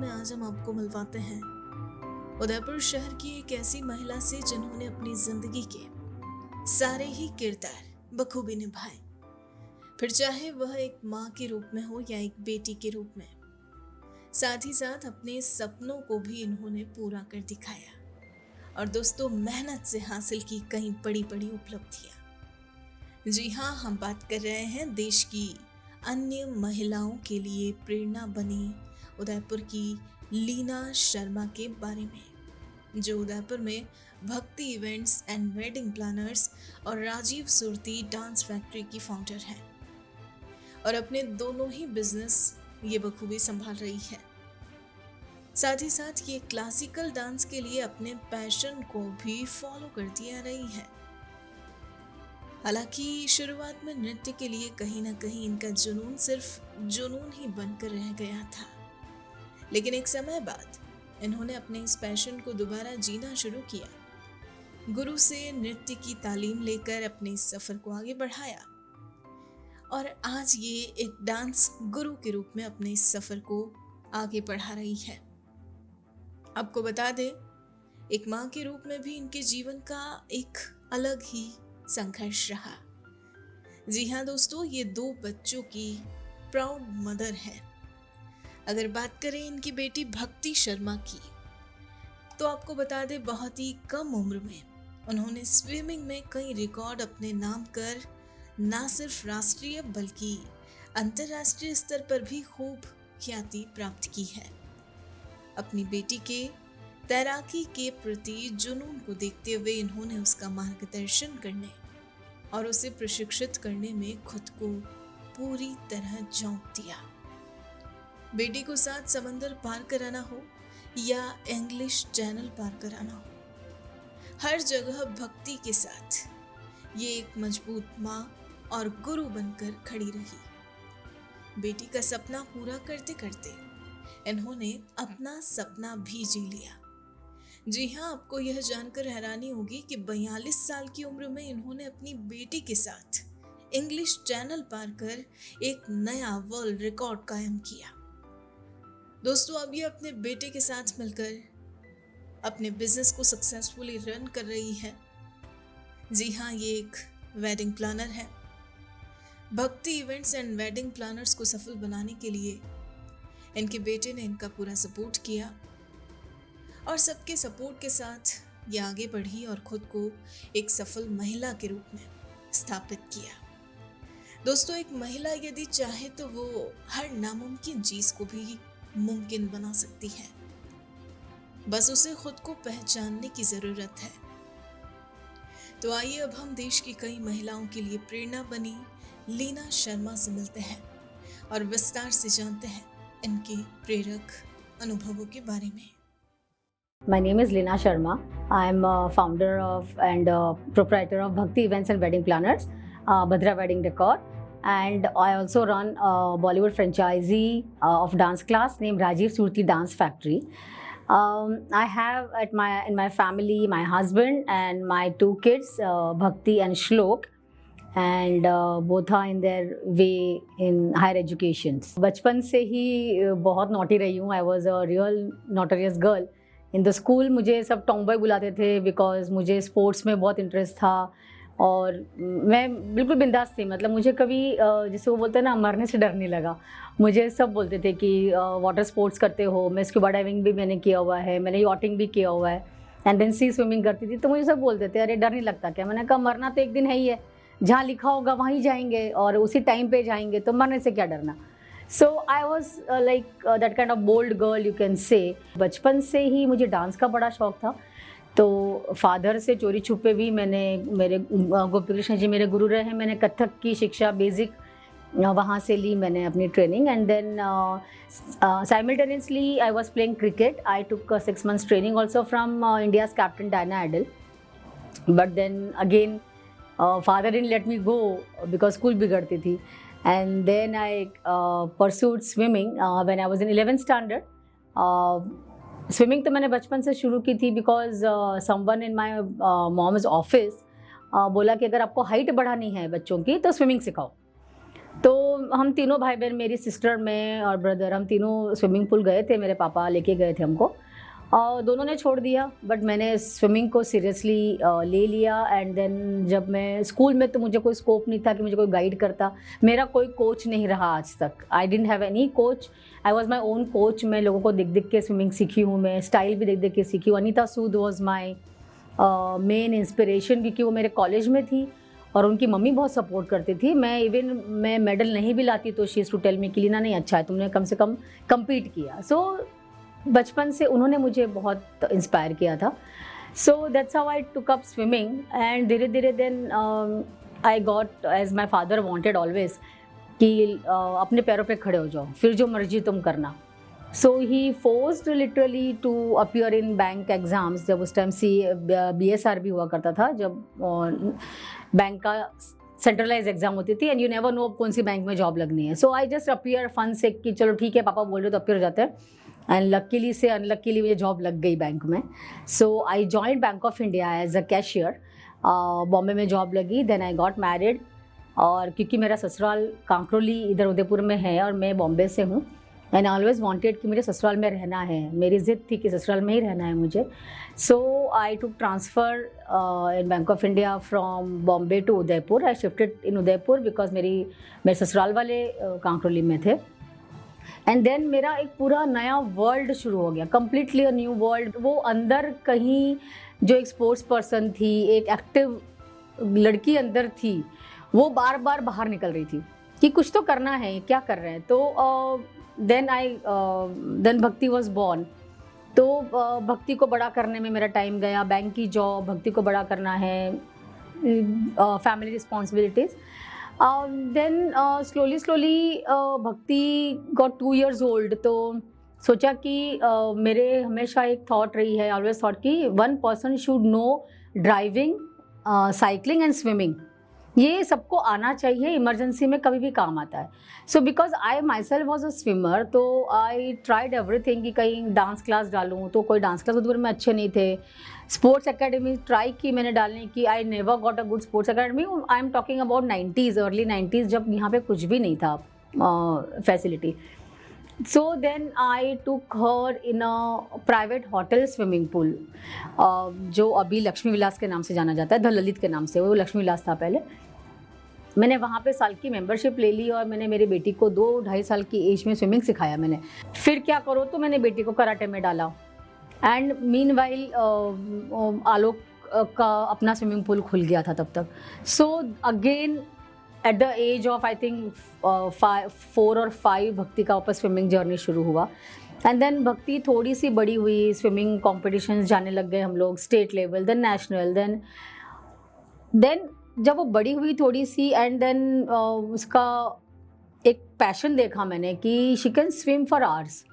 में आज हम आपको मिलवाते हैं उदयपुर शहर की एक ऐसी महिला से जिन्होंने अपनी जिंदगी के सारे ही किरदार बखूबी निभाए, फिर चाहे वह एक माँ के रूप में हो या एक बेटी के रूप में। साथ ही साथ अपने सपनों को भी इन्होंने पूरा कर दिखाया और दोस्तों मेहनत से हासिल की कई बड़ी बड़ी उपलब्धियां। जी हाँ, हम बात कर रहे हैं देश की अन्य महिलाओं के लिए प्रेरणा बनी उदयपुर की लीना शर्मा के बारे में, जो उदयपुर में भक्ति इवेंट्स एंड वेडिंग प्लानर्स और राजीव सुरती डांस फैक्ट्री की फाउंडर हैं और अपने दोनों ही बिजनेस ये बखूबी संभाल रही है। साथ ही साथ ये क्लासिकल डांस के लिए अपने पैशन को भी फॉलो करती आ रही है। हालांकि शुरुआत में नृत्य के लिए कहीं ना कहीं इनका जुनून सिर्फ जुनून ही बनकर रह गया था, लेकिन एक समय बाद इन्होंने अपने इस पैशन को दोबारा जीना शुरू किया। गुरु से नृत्य की तालीम लेकर अपने इस सफर को आगे बढ़ाया और आज ये एक डांस गुरु के रूप में अपने इस सफर को आगे बढ़ा रही है। आपको बता दें, एक माँ के रूप में भी इनके जीवन का एक अलग ही संघर्ष रहा। जी हाँ दोस्तों, ये 2 बच्चों की प्राउड मदर है। अगर बात करें इनकी बेटी भक्ति शर्मा की, तो आपको बता दें बहुत ही कम उम्र में उन्होंने स्विमिंग में कई रिकॉर्ड अपने नाम कर ना सिर्फ राष्ट्रीय बल्कि अंतर्राष्ट्रीय स्तर पर भी खूब ख्याति प्राप्त की है। अपनी बेटी के तैराकी के प्रति जुनून को देखते हुए इन्होंने उसका मार्गदर्शन करने और उसे प्रशिक्षित करने में खुद को पूरी तरह झोंक दिया। बेटी को साथ समंदर पार कराना हो या इंग्लिश चैनल पार कराना हो, हर जगह भक्ति के साथ ये एक मजबूत माँ और गुरु बनकर खड़ी रही। बेटी का सपना पूरा करते करते इन्होंने अपना सपना भी जी लिया। जी हाँ, आपको यह जानकर हैरानी होगी कि 42 साल की उम्र में इन्होंने अपनी बेटी के साथ इंग्लिश चैनल पार कर एक नया वर्ल्ड रिकॉर्ड कायम किया। दोस्तों, अब ये अपने बेटे के साथ मिलकर अपने बिजनेस को सक्सेसफुली रन कर रही है। जी हाँ, ये एक वेडिंग प्लानर है। भक्ति इवेंट्स एंड वेडिंग प्लानर्स को सफल बनाने के लिए इनके बेटे ने इनका पूरा सपोर्ट किया और सबके सपोर्ट के साथ ये आगे बढ़ी और खुद को एक सफल महिला के रूप में स्थापित किया। दोस्तों, एक महिला यदि चाहे तो वो हर नामुमकिन चीज को भी मुमकिन बना सकती है, बस उसे खुद को पहचानने की जरूरत है। तो आइए अब हम देश की कई महिलाओं के लिए प्रेरणा बनी लीना शर्मा से मिलते हैं और विस्तार से जानते हैं इनके प्रेरक अनुभवों के बारे में। My name is Leena Sharma. I am a founder of and proprietor of Bhakti Events and Wedding Planners, Bhadra Wedding Decor, and I also run a Bollywood franchisee of dance class named Rajiv Surti Dance Factory. I have in my family my husband and my 2 kids, Bhakti and Shlok, and both are in their way in higher education. बचपन से ही बहुत naughty रही हूँ. I was a real notorious girl. In the school मुझे सब tomboy बुलाते थे because मुझे स्पोर्ट्स में बहुत इंटरेस्ट था और मैं बिल्कुल बिंदास थी. मतलब मुझे कभी जैसे वो बोलते हैं ना, मरने से डर नहीं लगा. मुझे सब बोलते थे कि वाटर स्पोर्ट्स करते हो. मैं स्कूबा डाइविंग भी मैंने किया हुआ है, मैंने यॉटिंग भी किया हुआ है, एंड देन सी स्विमिंग करती थी. तो मुझे सब बोलते थे अरे डर नहीं लगता क्या. मैंने कहा मरना तो एक दिन है ही है, जहाँ लिखा होगा वहीं जाएंगे और उसी टाइम पे जाएंगे, तो मरने से क्या डरना. So I was like that kind of bold girl you can say. बचपन से ही मुझे डांस का बड़ा शौक था. तो फादर से चोरी छुपे भी मैंने, मेरे गोपी कृष्ण जी मेरे गुरु रहे हैं, मैंने कथक की शिक्षा बेसिक वहाँ से ली मैंने अपनी training. And then simultaneously I was playing cricket. I took 6 months training also from India's captain Diana Edulji. But then again father didn't let me go because school बिगड़ती थी. And then I pursued swimming when I was in 11th standard. Swimming तो मैंने बचपन से शुरू की थी because someone in my mom's office बोला कि अगर आपको हाइट बढ़ानी है बच्चों की तो स्विमिंग सिखाओ. तो हम तीनों भाई बहन, मेरी सिस्टर, मैं और ब्रदर, हम तीनों स्विमिंग पूल गए थे, मेरे पापा लेके गए थे हमको, और दोनों ने छोड़ दिया, बट मैंने स्विमिंग को सीरियसली ले लिया। एंड देन जब मैं स्कूल में, तो मुझे कोई स्कोप नहीं था कि मुझे कोई गाइड करता, मेरा कोई कोच नहीं रहा आज तक। I didn't have any coach, I was my own coach. मैं लोगों को देख देख के स्विमिंग सीखी हूँ, मैं स्टाइल भी देख देख के सीखी हूँ। अनीता सूद वॉज माई मेन इंस्पिरेशन, क्योंकि वो मेरे कॉलेज में थी और उनकी मम्मी बहुत सपोर्ट करती थी। मैं मेडल नहीं भी लाती तो she is to tell me कि लीना, नहीं अच्छा है, तुमने कम से कम कम्पीट किया। सो बचपन से उन्होंने मुझे बहुत इंस्पायर किया था। So that's how I took up swimming. And धीरे धीरे then I got, as my father wanted always कि अपने पैरों पे खड़े हो जाओ, फिर जो मर्जी तुम करना। So he forced literally to appear in bank exams. जब उस टाइम BSR भी हुआ करता था, जब बैंक का सेंट्रलाइज एग्जाम होती थी, एंड यू नेवर नो कौन सी बैंक में जॉब लगनी है। So I just appear fun से कि चलो ठीक है, पापा बोल रहे तो अपीयर हो जाते हैं। एंड लकीली से अनलकीली मुझे जॉब लग गई बैंक में। So I joined Bank of India as a cashier. Bombay में जॉब लगी, देन आई गॉट मैरिड। और क्योंकि मेरा ससुराल कांकरोली इधर उदयपुर में है और मैं बॉम्बे से हूँ, एंड आई ऑलवेज वांटेड कि मुझे ससुराल में रहना है, मेरी ज़िद थी कि ससुराल में ही रहना है मुझे। So I took transfer in Bank of India from Bombay to Udaipur. I shifted in Udaipur because मेरे ससुराल वाले कांकरोली में थे। एंड देन मेरा एक पूरा नया वर्ल्ड शुरू हो गया, कम्प्लीटली अ न्यू वर्ल्ड। वो अंदर कहीं जो एक स्पोर्ट्स पर्सन थी, एक एक्टिव लड़की अंदर थी, वो बार बार बाहर निकल रही थी कि कुछ तो करना है, क्या कर रहे हैं। तो देन भक्ति वॉज बॉर्न। तो भक्ति को बड़ा करने में मेरा टाइम गया, बैंक की जॉब, भक्ति को बड़ा करना है, फैमिली रिस्पॉन्सिबिलिटीज़। देन स्लोली भक्ति गॉट 2 years old। तो सोचा कि मेरे हमेशा एक थॉट रही है, ऑलवेज थॉट कि one person should know driving, cycling and swimming. ये सबको आना चाहिए, इमरजेंसी में कभी भी काम आता है। So because I my self was a swimmer, तो आई ट्राइड एवरीथिंग कि कहीं डांस क्लास डालूँ, तो कोई डांस क्लास उधर में अच्छे नहीं थे। स्पोर्ट्स एकेडमी ट्राई की मैंने डालने की, I never got a good sports academy. I am talking about 90s, early 90s, जब यहाँ पे कुछ भी नहीं था facility. So then I took her in a private hotel swimming pool, जो अभी लक्ष्मी विलास के नाम से जाना जाता है, द ललित के नाम से, वो लक्ष्मी विलास था पहले। मैंने वहाँ पे साल की मेंबरशिप ले ली और मैंने मेरी बेटी को 2-2.5 साल की एज में स्विमिंग सिखाया मैंने। फिर क्या करो, तो मैंने बेटी को कराटे में डाला। एंड मीनवाइल आलोक का अपना स्विमिंग पूल खुल गया था तब तक। So again at the age of I think 4 or 5 भक्ति का वापस स्विमिंग जर्नी शुरू हुआ। एंड देन भक्ति थोड़ी सी बड़ी हुई, स्विमिंग कॉम्पिटिशन्स जाने लग गए हम लोग, state level, then national, then जब वो बड़ी हुई थोड़ी सी, एंड देन उसका एक पैशन देखा मैंने कि she can swim for hours.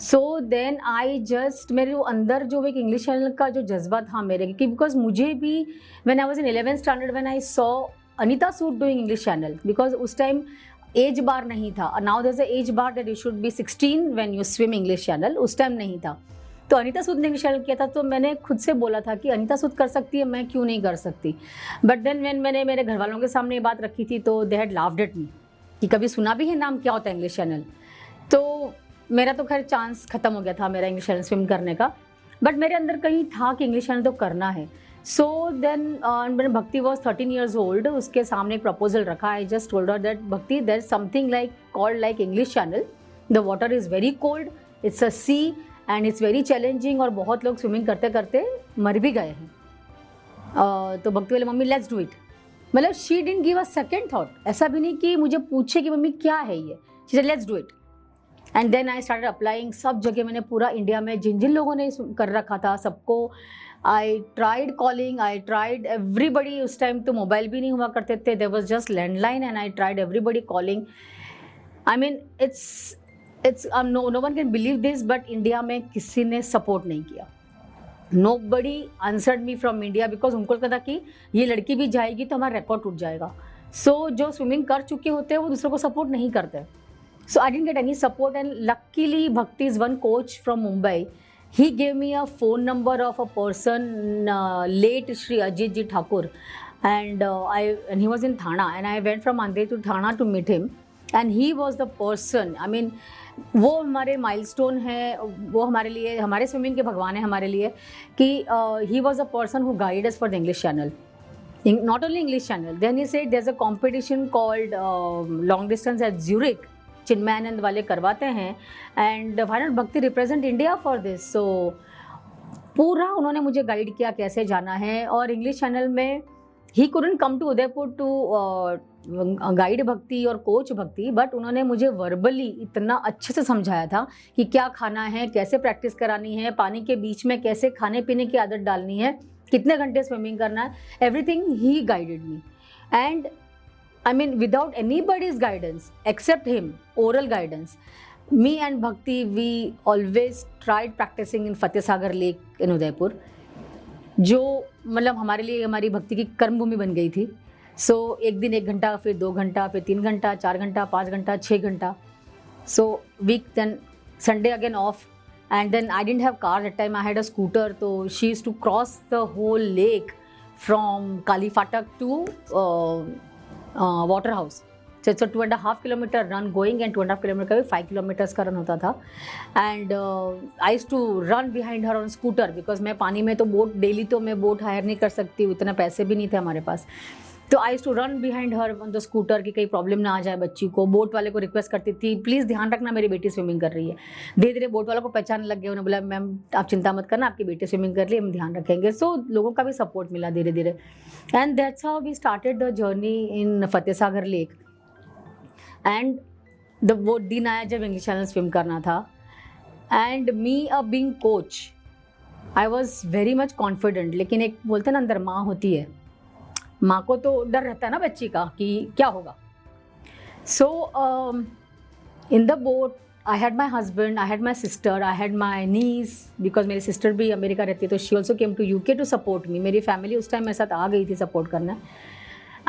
So then I just, मेरे अंदर जो एक इंग्लिश चैनल का जो जज्बा था मेरे, कि बिकॉज मुझे भी when I was in 11th standard when I saw Anita Sood doing English Channel, because उस टाइम एज बार नहीं था। Now there is a age bar that you should be 16 when you swim English Channel, उस time नहीं था। तो अनीता सूद ने English channel किया था, तो मैंने खुद से बोला था कि अनीता सूद कर सकती है, मैं क्यों नहीं कर सकती। बट देन व्हेन मैंने मेरे घर वालों के सामने ये बात रखी थी, तो they had laughed at me कि कभी सुना भी है नाम, क्या होता है इंग्लिश चैनल। तो मेरा तो खैर चांस ख़त्म हो गया था मेरा इंग्लिश चैनल स्विम करने का, बट मेरे अंदर कहीं था कि इंग्लिश चैनल तो करना है। So then Bhakti was 13 years old, उसके सामने एक प्रपोजल रखा। I just told her that Bhakti, there is something like called like English channel, the water is very cold, it's a sea and it's very challenging, और बहुत लोग swimming करते करते मर भी गए हैं। तो भक्ति वाले, मम्मी लेट्स डू इट। मतलब she didn't give a second thought, ऐसा भी नहीं कि मुझे पूछे कि मम्मी क्या है ये, she said let's do it. And then I started applying, सब जगह मैंने पूरा इंडिया में जिन जिन लोगों ने कर रखा था सबको I tried calling, I tried everybody. उस टाइम तो मोबाइल भी नहीं हुआ करते थे, there was just landline, and I tried everybody calling. I mean it's no one can believe this, but India में किसी ने सपोर्ट नहीं किया। Nobody answered me from India, because उनको लगता था कि ये लड़की भी जाएगी तो हमारा रिकॉर्ड टूट जाएगा। सो जो स्विमिंग कर चुके होते हैं वो दूसरों को सपोर्ट नहीं करते। So I didn't get any support, and luckily Bhakti's one coach from Mumbai, he gave me a phone number of a person, late Shri Ajit Ji Thakur. and he was in Thana, and I went from Andheri to Thana to meet him, and he was the person, I mean, वो हमारे milestone है, वो हमारे लिए, हमारे swimming के भगवान है हमारे लिए, कि he was a person who guide us for the English channel, not only English channel. Then he said there's a competition called long distance at Zurich, Chinmayanand वाले करवाते हैं, and why not भक्ति represent India for this? So पूरा उन्होंने मुझे guide किया कैसे जाना है, और इंग्लिश चैनल में ही couldn't come to Udaipur to guide Bhakti और कोच भक्ति, बट उन्होंने मुझे वर्बली इतना अच्छे से समझाया था कि क्या खाना है, कैसे प्रैक्टिस करानी है, पानी के बीच में कैसे खाने पीने की आदत डालनी है, कितने घंटे स्विमिंग करना है, एवरीथिंग ही guided me. And I mean without anybody's guidance except him, oral guidance, me and Bhakti we always tried practising in Fatehsagar lake in Udaipur, जो मतलब हमारे लिए हमारी भक्ति की कर्मभूमि बन गई थी. सो एक दिन 1 घंटा, फिर 2 घंटा, फिर 3 घंटा, 4 घंटा, 5 घंटा, 6 घंटा. So week, then Sunday again off. And then I didn't have car that time, I had a scooter, so she used to cross the whole lake from Kali Fatak to Waterhouse. So it's a 2.5 kilometer run going and 2.5 kilometer 5 kilometers का run होता था. And I used to run behind her on scooter because मैं पानी में तो boat daily तो मैं boat higher नहीं कर सकती, उतना पैसे भी नहीं थे हमारे पास. तो I used to run behind her on the scooter कि कहीं प्रॉब्लम ना आ जाए बच्ची को. बोट वाले को रिक्वेस्ट करती थी, प्लीज़ ध्यान रखना मेरी बेटी स्विमिंग कर रही है. धीरे धीरे बोट वालों को पहचान लग गया, उन्होंने बोला मैम आप चिंता मत करना, आपकी बेटी स्विमिंग कर रही है, हम ध्यान रखेंगे. सो लोगों का भी सपोर्ट मिला धीरे धीरे, and that's how we started the journey in Fatehsagar lake. And वो दिन आया जब इंग्लिश चैनल स्विम करना था, and me a being coach I was very much confident. लेकिन एक बोलते ना अंदर माँ होती है, माँ को तो डर रहता है ना बच्ची का कि क्या होगा. So in the boat I had my husband, I had my sister, I had my niece, because मेरी सिस्टर भी अमेरिका रहती है, तो she also came to UK to support me. मेरी फैमिली उस टाइम मेरे साथ आ गई थी सपोर्ट करना.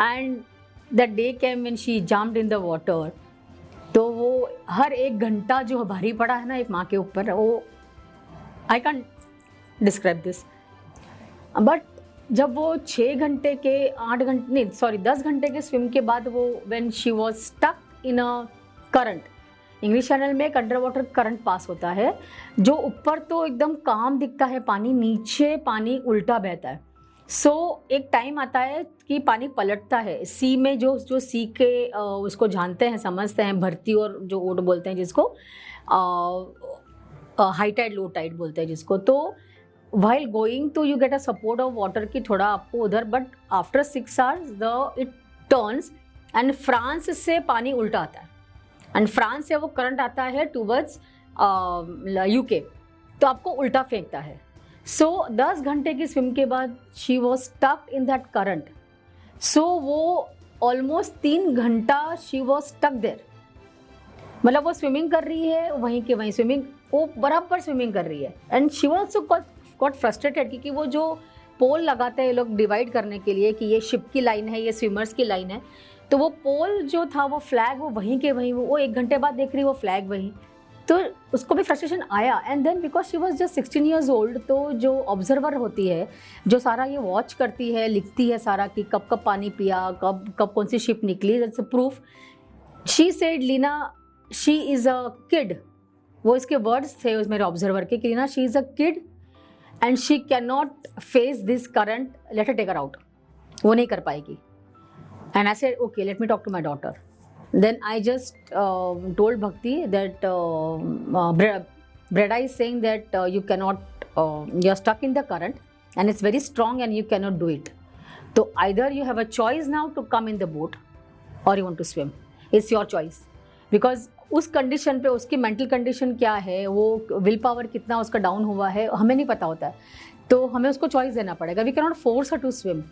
And that day came when she jumped in the water. तो वो हर 1 घंटा जो भारी पड़ा है ना एक माँ के ऊपर, वो I can describe this. But जब वो 6 घंटे के 8 घंटे नहीं सॉरी 10 घंटे के स्विम के बाद वो when she was stuck in a current, English Channel में एक अंडर वाटर करंट पास होता है, जो ऊपर तो एकदम काम दिखता है पानी, नीचे पानी उल्टा बहता है. सो एक टाइम आता है कि पानी पलटता है. सी में जो सी के उसको जानते हैं, समझते हैं, भरती और जो ओट बोलते हैं जिसको, हाई टाइड लो टाइड बोलते हैं जिसको. तो while going to you get a support of water की थोड़ा आपको उधर, but after 6 hours it turns and France से पानी उल्टा आता है, and फ्रांस से वो करंट आता है towards UK, तो आपको उल्टा फेंकता है. सो 10 घंटे की स्विम के बाद she was stuck in that current. सो वो ऑलमोस्ट 3 घंटा she was stuck there. मतलब वो स्विमिंग कर रही है वहीं के वहीं, स्विमिंग वो बराबर स्विमिंग कर रही है. And she was also got frustrated क्योंकि वो जो पोल लगाते हैं लोग डिवाइड करने के लिए कि ये शिप की लाइन है, ये स्विमर्स की लाइन है, तो वो पोल जो था वो फ्लैग वो वहीं के वहीं, वो 1 घंटे बाद देख रही वो फ्लैग वहीं. तो उसको भी फ्रस्ट्रेशन आया. And then because she was just 16 years old, तो जो ऑब्जर्वर होती है जो सारा ये वॉच करती है, लिखती है सारा कि कब कब पानी पिया, कब कौन सी शिप निकली, that's a proof. She said Leena she is a kid, वो इसके वर्ड्स थे उस मेरे ऑब्जर्वर के कि Leena she is a kid and she cannot face this current, let her take her out, वो नहीं कर पाएगी. And I said okay, let me talk to my daughter. Then I just told Bhakti that Breda is saying that you cannot, you're stuck in the current and it's very strong and you cannot do it. So either you have a choice now to come in the boat or you want to swim. It's your choice. Because उस condition पे उसकी mental condition क्या है, वो will power कितना उसका down हुआ है, हमें नहीं पता होता है, तो हमें उसको चॉइस देना पड़ेगा. We can not force her to swim.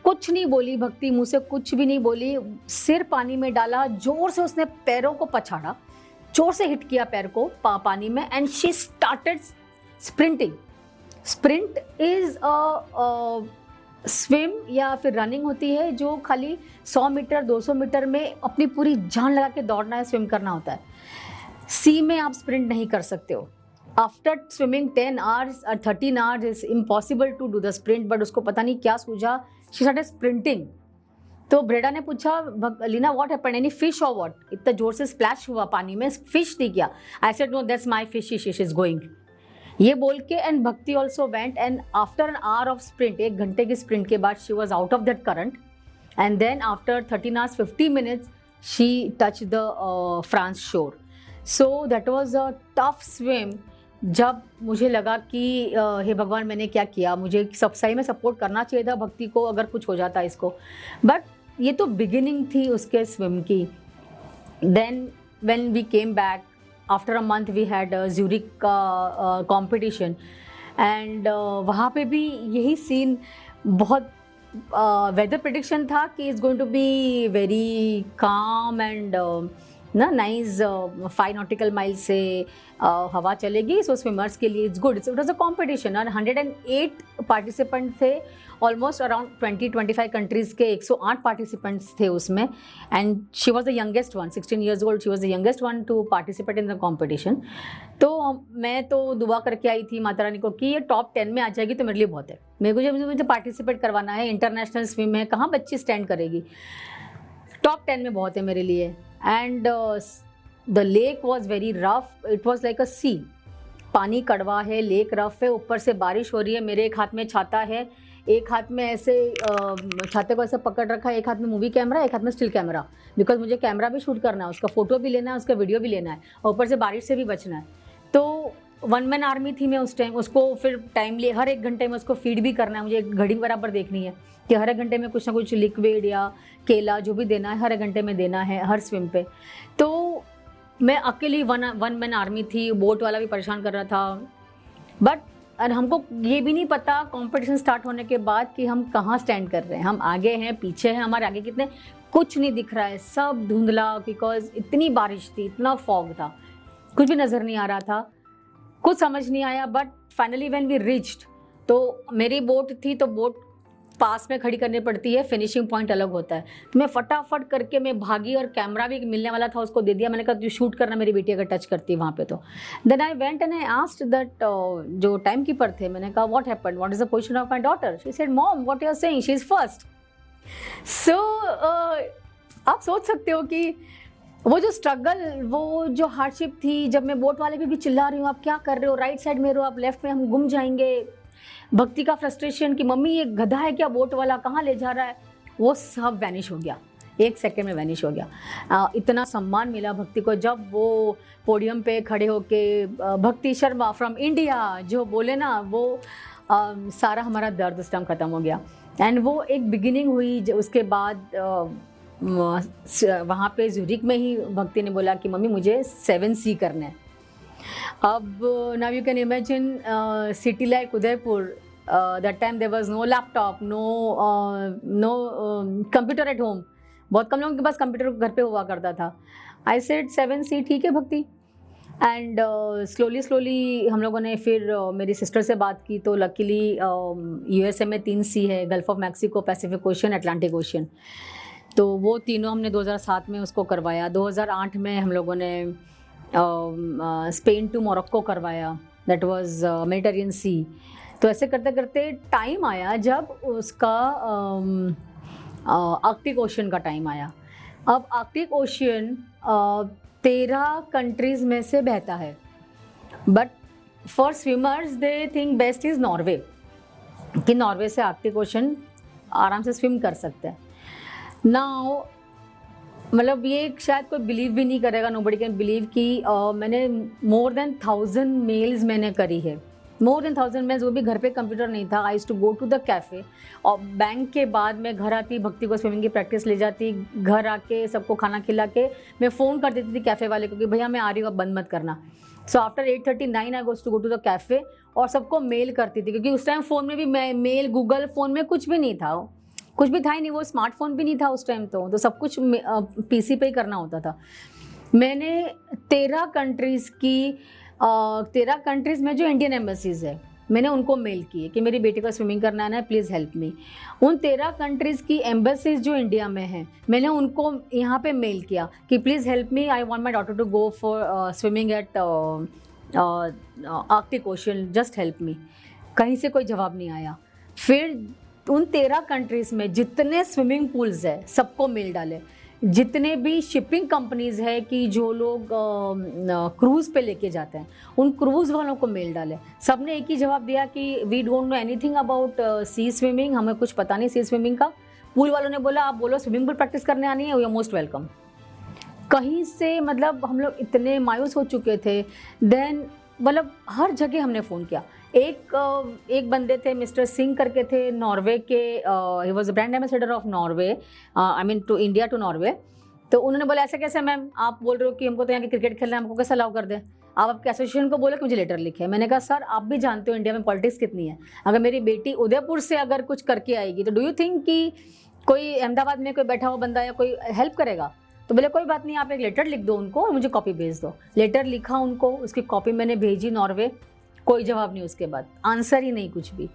कुछ नहीं बोली भक्ति, मुँह से कुछ भी नहीं बोली, सिर पानी में डाला, जोर से उसने पैरों को पछाड़ा, जोर से हिट किया पैर को पानी में, and she started sprinting. Sprint is a swim या फिर रनिंग होती है जो खाली 100 मीटर 200 मीटर में अपनी पूरी जान लगा के दौड़ना है, स्विम करना होता है. सी में आप स्प्रिंट नहीं कर सकते हो, आफ्टर स्विमिंग 10 hours और 13 hours is impossible to do the sprint, but उसको पता नहीं क्या सूझा, शी स्टार्टेड स्प्रिंटिंग। तो ब्रेडा ने पूछा, Leena what happened, any fish or what, इतना जोर से स्प्लैश हुआ पानी में, फिश थी क्या? I said no that's my fish, she is going, ये बोल के। And Bhakti also went, and after an hour of sprint, 1 घंटे की स्प्रिंट के बाद she was out of that current, and then after 13 hours 50 minutes she touch the France shore. So that was a tough swim. जब मुझे लगा कि हे भगवान मैंने क्या किया, मुझे सब सही में सपोर्ट करना चाहिए था भक्ति को अगर कुछ हो जाता इसको, बट ये तो बिगिनिंग थी उसके स्विम की। Then when we came back after a month we had Zurich का कॉम्पिटिशन, एंड वहाँ पे भी यही सीन, बहुत वेदर प्रिडिक्शन था कि it's going to be very calm and ना नाइस, 5 nautical miles से हवा चलेगी, सो स्विमर्स के लिए it's good. It was a competition और 108 पार्टिसिपेंट थे, ऑलमोस्ट अराउंड 20-25 कंट्रीज़ के 108 पार्टिसिपेंट्स थे उसमें, and she was the youngest one, 16 years old, she was the youngest one two participate in the competition. तो मैं तो दुआ करके आई थी माता रानी को कि ये टॉप 10 में आ जाएगी तो मेरे लिए बहुत है, मेरे को मुझे पार्टिसिपेट करवाना है, इंटरनेशनल स्विम है, कहाँ बच्ची स्टैंड करेगी, टॉप 10 में बहुत है मेरे लिए। And the lake was very rough, it was like a sea, पानी कड़वा है, लेक रफ है, ऊपर से बारिश हो रही है, मेरे एक हाथ में छाता है, एक हाथ में ऐसे छाते को ऐसे पकड़ रखा है, एक हाथ में मूवी कैमरा, एक हाथ में स्टिल कैमरा, बिकॉज मुझे कैमरा भी शूट करना है, उसका फोटो भी लेना है, उसका वीडियो भी लेना है, और ऊपर से बारिश से भी बचना है। तो 1 man आर्मी थी मैं उस टाइम, उसको फिर टाइमली हर 1 घंटे में उसको फीड भी करना है, मुझे घड़ी बराबर देखनी है कि हर 1 घंटे में कुछ ना कुछ लिक्विड या केला जो भी देना है हर 1 घंटे में देना है हर स्विम पे। तो मैं अकेली वन मैन आर्मी थी, बोट वाला भी परेशान कर रहा था, बट और हमको ये भी नहीं पता कंपटीशन स्टार्ट होने के बाद कि हम कहाँ स्टैंड कर रहे हैं, हम आगे हैं पीछे हैं, हमारे आगे कितने, कुछ नहीं दिख रहा है, सब धुंधला, बिकॉज इतनी बारिश थी, इतना फॉग था, कुछ भी नज़र नहीं आ रहा था, कुछ समझ नहीं आया। But finally when we reached, तो मेरी बोट थी तो बोट पास में खड़ी करनी पड़ती है, फिनिशिंग पॉइंट अलग होता है, तो मैं फटाफट करके मैं भागी और कैमरा भी मिलने वाला था उसको दे दिया, मैंने कहा तू शूट करना मेरी बेटी अगर टच करती है वहाँ पे तो। Then I went and I asked that जो टाइम कीपर थे, मैंने कहा what happened, what is the position of my daughter, she said mom what you are saying, she is first. सो आप सोच सकते हो कि वो जो स्ट्रगल, वो जो हार्डशिप थी, जब मैं बोट वाले पे भी चिल्ला रही हूँ आप क्या कर रहे हो, राइट साइड में रहो आप, लेफ्ट में हम गुम जाएंगे, भक्ति का फ्रस्ट्रेशन कि मम्मी ये गधा है क्या, बोट वाला कहाँ ले जा रहा है, वो सब वैनिश हो गया, 1 सेकेंड में वैनिश हो गया। इतना सम्मान मिला भक्ति को जब वो पोडियम पे खड़े होके भक्ति शर्मा फ्रॉम इंडिया जो बोले ना, वो सारा हमारा दर्द उस टाइम ख़त्म हो गया। एंड वो एक बिगिनिंग हुई, उसके बाद वहाँ पे ज्यूरिक में ही भक्ति ने बोला कि मम्मी मुझे 7C करना है। अब now you can imagine city like Udaipur, that time there was no laptop, no computer at home, बहुत कम लोगों के पास कंप्यूटर घर पे हुआ करता था। आई सेड 7C ठीक है भक्ति। एंड स्लोली हम लोगों ने फिर मेरी सिस्टर से बात की, तो लकीली USA में 3C है, gulf of Mexico, Pacific ocean, Atlantic ocean, तो वो तीनों हमने 2007 में उसको करवाया। 2008 में हम लोगों ने स्पेन टू मोरक्को करवाया, दैट वाज मेडिटेरियन सी। तो ऐसे करते करते टाइम आया जब उसका आर्कटिक ओशियन का टाइम आया। अब आर्कटिक ओशियन 13 कंट्रीज़ में से बहता है, but for swimmers they think best is Norway, कि नॉर्वे से आर्कटिक ओशियन आराम से स्विम कर सकते हैं। नाउ मतलब ये शायद कोई बिलीव भी नहीं करेगा, नोबडी कैन बिलीव कि मैंने मोर देन 1000 मेल्स मैंने करी है, मोर देन 1000 मेल्स, वो भी घर पे कंप्यूटर नहीं था। I used to go to the cafe, और बैंक के बाद मैं घर आती, भक्ति को स्विमिंग की प्रैक्टिस ले जाती, घर आके सबको खाना खिला के मैं फ़ोन कर देती थी कैफ़े वाले को कि भैया मैं आ रही हूँ, अब बंद मत करना। So after 8:39 I goes to go to the cafe, और सबको मेल करती थी, क्योंकि उस टाइम फ़ोन में भी मेल, गूगल फ़ोन में कुछ भी नहीं था, कुछ भी था ही नहीं, वो स्मार्टफोन भी नहीं था उस टाइम, तो सब कुछ PC पे ही करना होता था। मैंने 13 कंट्रीज़ की 13 कंट्रीज़ में जो इंडियन एम्बेसीज़ है, मैंने उनको मेल किए कि मेरी बेटी को स्विमिंग करना है ना, प्लीज़ हेल्प मी। उन 13 कंट्रीज़ की एम्बेसीज जो इंडिया में हैं, मैंने उनको यहाँ पे मेल किया कि please help me, I want my daughter to go for swimming at Arctic Ocean, just help me. कहीं से कोई जवाब नहीं आया। फिर उन 13 कंट्रीज़ में जितने स्विमिंग पूल्स है सबको मेल डाले, जितने भी शिपिंग कंपनीज़ है कि जो लोग क्रूज़ पे लेके जाते हैं उन क्रूज़ वालों को मेल डाले। सब ने एक ही जवाब दिया कि we don't know anything about sea swimming, हमें कुछ पता नहीं सी स्विमिंग का। पूल वालों ने बोला आप बोलो स्विमिंग पूल प्रैक्टिस करने आनी है, वी आर मोस्ट वेलकम। कहीं से मतलब हम लोग इतने मायूस हो चुके थे। देन मतलब हर जगह हमने फ़ोन किया। एक बंदे थे मिस्टर सिंह करके थे नॉर्वे के, he was brand ambassador of Norway, I mean to India to Norway. तो उन्होंने बोला ऐसे कैसे मैम, आप बोल रहे हो कि हमको तो यहाँ की क्रिकेट खेलना है, हमको कैसे अलाउ कर दें? आप आपके एसोसिएशन को बोले कि मुझे लेटर लिखे। मैंने कहा सर आप भी जानते हो इंडिया में पॉलिटिक्स कितनी है, अगर मेरी बेटी उदयपुर से अगर कुछ करके आएगी तो डू यू थिंक कि कोई अहमदाबाद में कोई बैठा हुआ बंदा या कोई हेल्प करेगा? तो बोले कोई बात नहीं, आप एक लेटर लिख दो उनको और मुझे कॉपी भेज दो। लेटर लिखा उनको, उसकी कॉपी मैंने भेजी नॉर्वे, कोई जवाब नहीं, उसके बाद आंसर ही नहीं कुछ भी।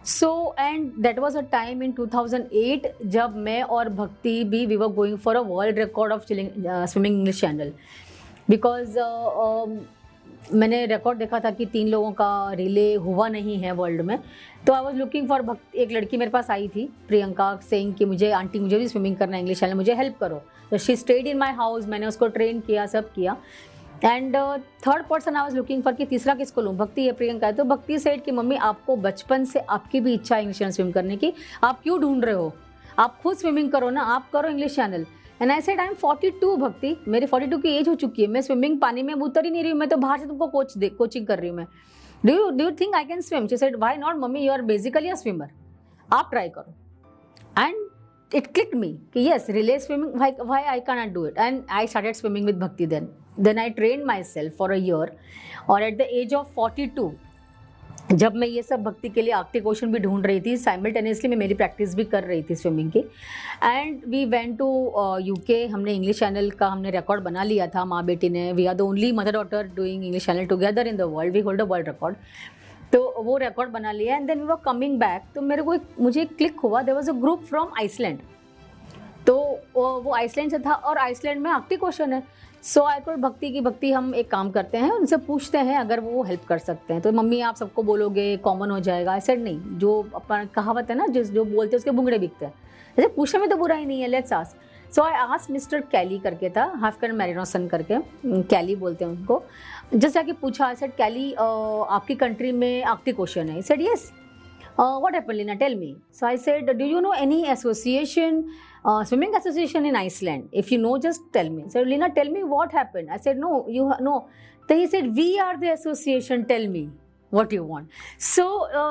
So and that was a time in 2008 जब मैं और भक्ति भी we were going for a world record of swimming English Channel, because मैंने रिकॉर्ड देखा था कि 3 लोगों का रिले हुआ नहीं है वर्ल्ड में। तो आई वॉज लुकिंग फॉर एक लड़की मेरे पास आई थी प्रियंका, सेइंग कि मुझे आंटी मुझे भी स्विमिंग करना है इंग्लिश चैनल, मुझे हेल्प करो। तो she stayed in my house, मैंने उसको ट्रेन किया, सब किया। And third person I was looking for कि तीसरा किसको लूँ, भक्ति या प्रियंका है। तो भक्ति सेड कि मम्मी आपको बचपन से आपकी भी इच्छा है इंग्लिश चैनल स्विम करने की, आप क्यों ढूंढ रहे हो, आप खुद स्विमिंग करो ना, आप करो English channel. And I said I am 42 भक्ति, मेरी 42 की एज हो चुकी है, मैं स्विमिंग पानी में उतर ही नहीं रही हूँ, मैं तो बाहर से तुमको कोचिंग कर रही हूँ मैं। Do you think I can swim? She said why not mummy, you are basically a swimmer, आप ट्राई करो। एंड इट क्लिक्ड मी कि yes, relay swimming, why I cannot do it? And I started swimming with Bhakti then I trained myself for a year, और at the age of 42 जब मैं ये सब भक्ति के लिए आर्कटिक ओशन भी ढूंढ रही थी, साइमल्टेनियसली मैं मेरी प्रैक्टिस भी कर रही थी स्विमिंग की। And we went to UK, हमने इंग्लिश चैनल का हमने रिकॉर्ड बना लिया था माँ बेटी ने। We are the only mother daughter doing English Channel together in the world, we hold a world record. तो वो रिकॉर्ड बना लिया and then we were coming back. तो मुझे क्लिक हुआ, there was a group from Iceland. तो वो Iceland से था और आइसलैंड में आर्कटिक ओशन है। सो आई टोल्ड भक्ति की भक्ति हम एक काम करते हैं, उनसे पूछते हैं अगर वो हेल्प कर सकते हैं। तो मम्मी आप सबको बोलोगे कॉमन हो जाएगा। आई सेड नहीं, जो अपन कहावत है ना, जो बोलते हैं उसके बुंगड़े बिकते हैं, ऐसे पूछने में तो बुरा ही नहीं है, let's ask. So I ask mister Kelly करके था, हाफकन मैरिनोसन करके, कैली बोलते हैं उनको। जस्ट जाके पूछा, आई सेड कैली आपकी कंट्री में आर्कटिक ओशन है? I said yes. What happened, Lina? Tell me. So I said, do you know any association, swimming association in Iceland? If you know, just tell me. So Lina, tell me what happened. I said, no, no. Then he said, we are the association. Tell me what you want. So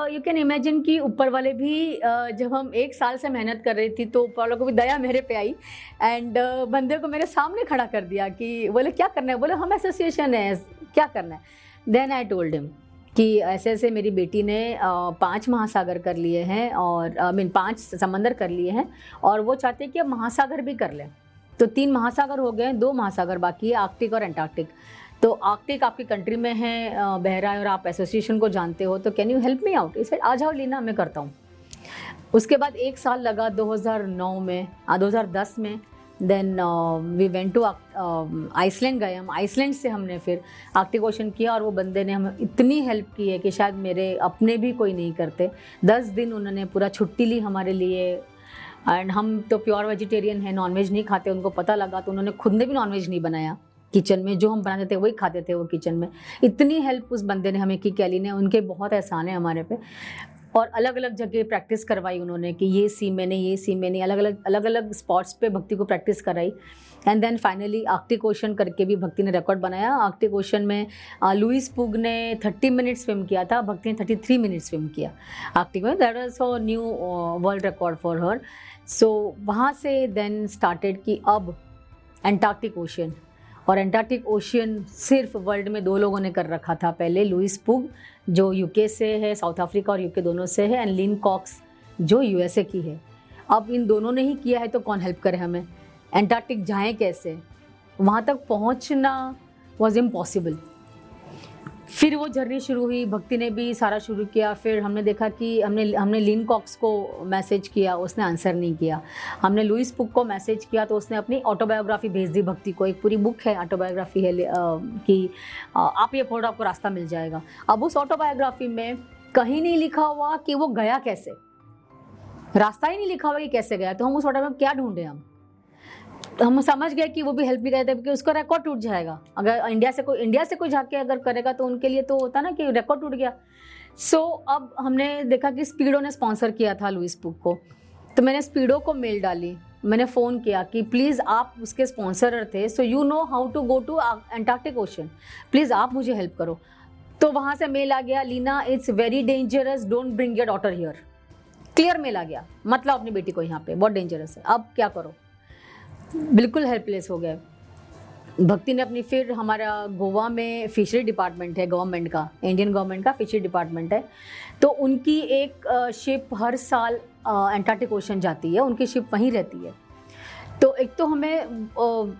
you can imagine कि ऊपर वाले भी जब हम 1 साल से मेहनत कर रही थी तो ऊपर वालों को भी दया मेरे पे आई एंड बंदे को मेरे सामने खड़ा कर दिया कि बोले क्या करना है? बोले हम एसोसिएशन है, क्या करना है? देन आई टोल्ड हिम कि ऐसे ऐसे मेरी बेटी ने 5 महासागर कर लिए हैं, और 5 समंदर कर लिए हैं, और वो चाहते हैं कि अब महासागर भी कर लें। तो 3 महासागर हो गए, 2 महासागर बाकी है, आर्कटिक और एंटार्कटिक। तो आर्कटिक आपकी कंट्री में है, बह रहा है, और आप एसोसिएशन को जानते हो, तो can you help me out? इसे आ जाओ लीना, मैं करता हूँ। उसके बाद 1 साल लगा 2009 में, 2010 में। Then we went to Iceland गए हम, आइसलैंड से हमने फिर आर्कटिक ओशन किया, और वो बंदे ने हमें इतनी हेल्प की है कि शायद मेरे अपने भी कोई नहीं करते। 10 दिन उन्होंने पूरा छुट्टी ली हमारे लिए। एंड हम तो प्योर वेजिटेरियन हैं, नॉनवेज नहीं खाते, उनको पता लगा तो उन्होंने खुद ने भी नॉनवेज नहीं बनाया किचन में, जो हम बनाते थे वही खाते थे वो किचन में। इतनी हेल्प उस बंदे ने हमें की, कैली ने, उनके बहुत एहसान है हमारे पे। और अलग अलग जगह प्रैक्टिस करवाई उन्होंने कि ये सी मैंने, ये सी मैंने, अलग अलग स्पॉट्स पे भक्ति को प्रैक्टिस कराई। And then finally Arctic Ocean करके भी भक्ति ने रिकॉर्ड बनाया। आर्कटिक ओशन में लुइस पुग ने 30 मिनट स्विम किया था, भक्ति ने 33 मिनट स्विम किया आर्कटिक में। That was so new world record for her. So वहाँ से देन स्टार्टेड कि अब एंटार्कटिक ओशन, और एंटार्कटिक ओशन सिर्फ वर्ल्ड में 2 लोगों ने कर रखा था पहले, लुइस पुग जो यूके से है, साउथ अफ्रीका और यूके दोनों से है, एंड लिन कॉक्स जो यूएसए की है। अब इन दोनों ने ही किया है तो कौन हेल्प करे हमें? एंटार्कटिक जाएं कैसे? वहाँ तक पहुँचना वॉज इम्पॉसिबल। फिर वो जर्नी शुरू हुई, भक्ति ने भी सारा शुरू किया। फिर हमने देखा कि हमने लिन कॉक्स को मैसेज किया, उसने आंसर नहीं किया। हमने लुइस पुक को मैसेज किया तो उसने अपनी ऑटोबायोग्राफी भेज दी भक्ति को। एक पूरी बुक है ऑटोबायोग्राफी है कि आप ये पढ़ो, आपको रास्ता मिल जाएगा। अब उस ऑटोबायोग्राफी में कहीं नहीं लिखा हुआ कि वो गया कैसे, रास्ता ही नहीं लिखा हुआ कि कैसे गया। तो हम उस ऑटो में क्या ढूंढे, हम समझ गए कि वो भी हेल्प नहीं करते क्योंकि उसका रिकॉर्ड टूट जाएगा। अगर इंडिया से कोई जाके अगर करेगा तो उनके लिए तो होता ना कि रिकॉर्ड टूट गया। अब हमने देखा कि स्पीडो ने स्पॉन्सर किया था लुइस पुक को, तो मैंने स्पीडो को मेल डाली, मैंने फ़ोन किया कि प्लीज़ आप उसके स्पॉन्सर थे, so you know how to go to Antarctic Ocean, please आप मुझे हेल्प करो। तो वहाँ से मेल आ गया, Leena it's very dangerous, don't bring your daughter here. Clear mail आ गया, मतलब अपनी बेटी को यहाँ पे, बहुत डेंजरस है, अब क्या करो। बिल्कुल हेल्पलेस हो गए। भक्ति ने अपनी, फिर हमारा गोवा में फिशरी डिपार्टमेंट है गवर्नमेंट का, इंडियन गवर्नमेंट का फिशरी डिपार्टमेंट है, तो उनकी एक शिप हर साल एंटार्क्टिक ओशन जाती है, उनकी शिप वहीं रहती है। तो एक तो हमें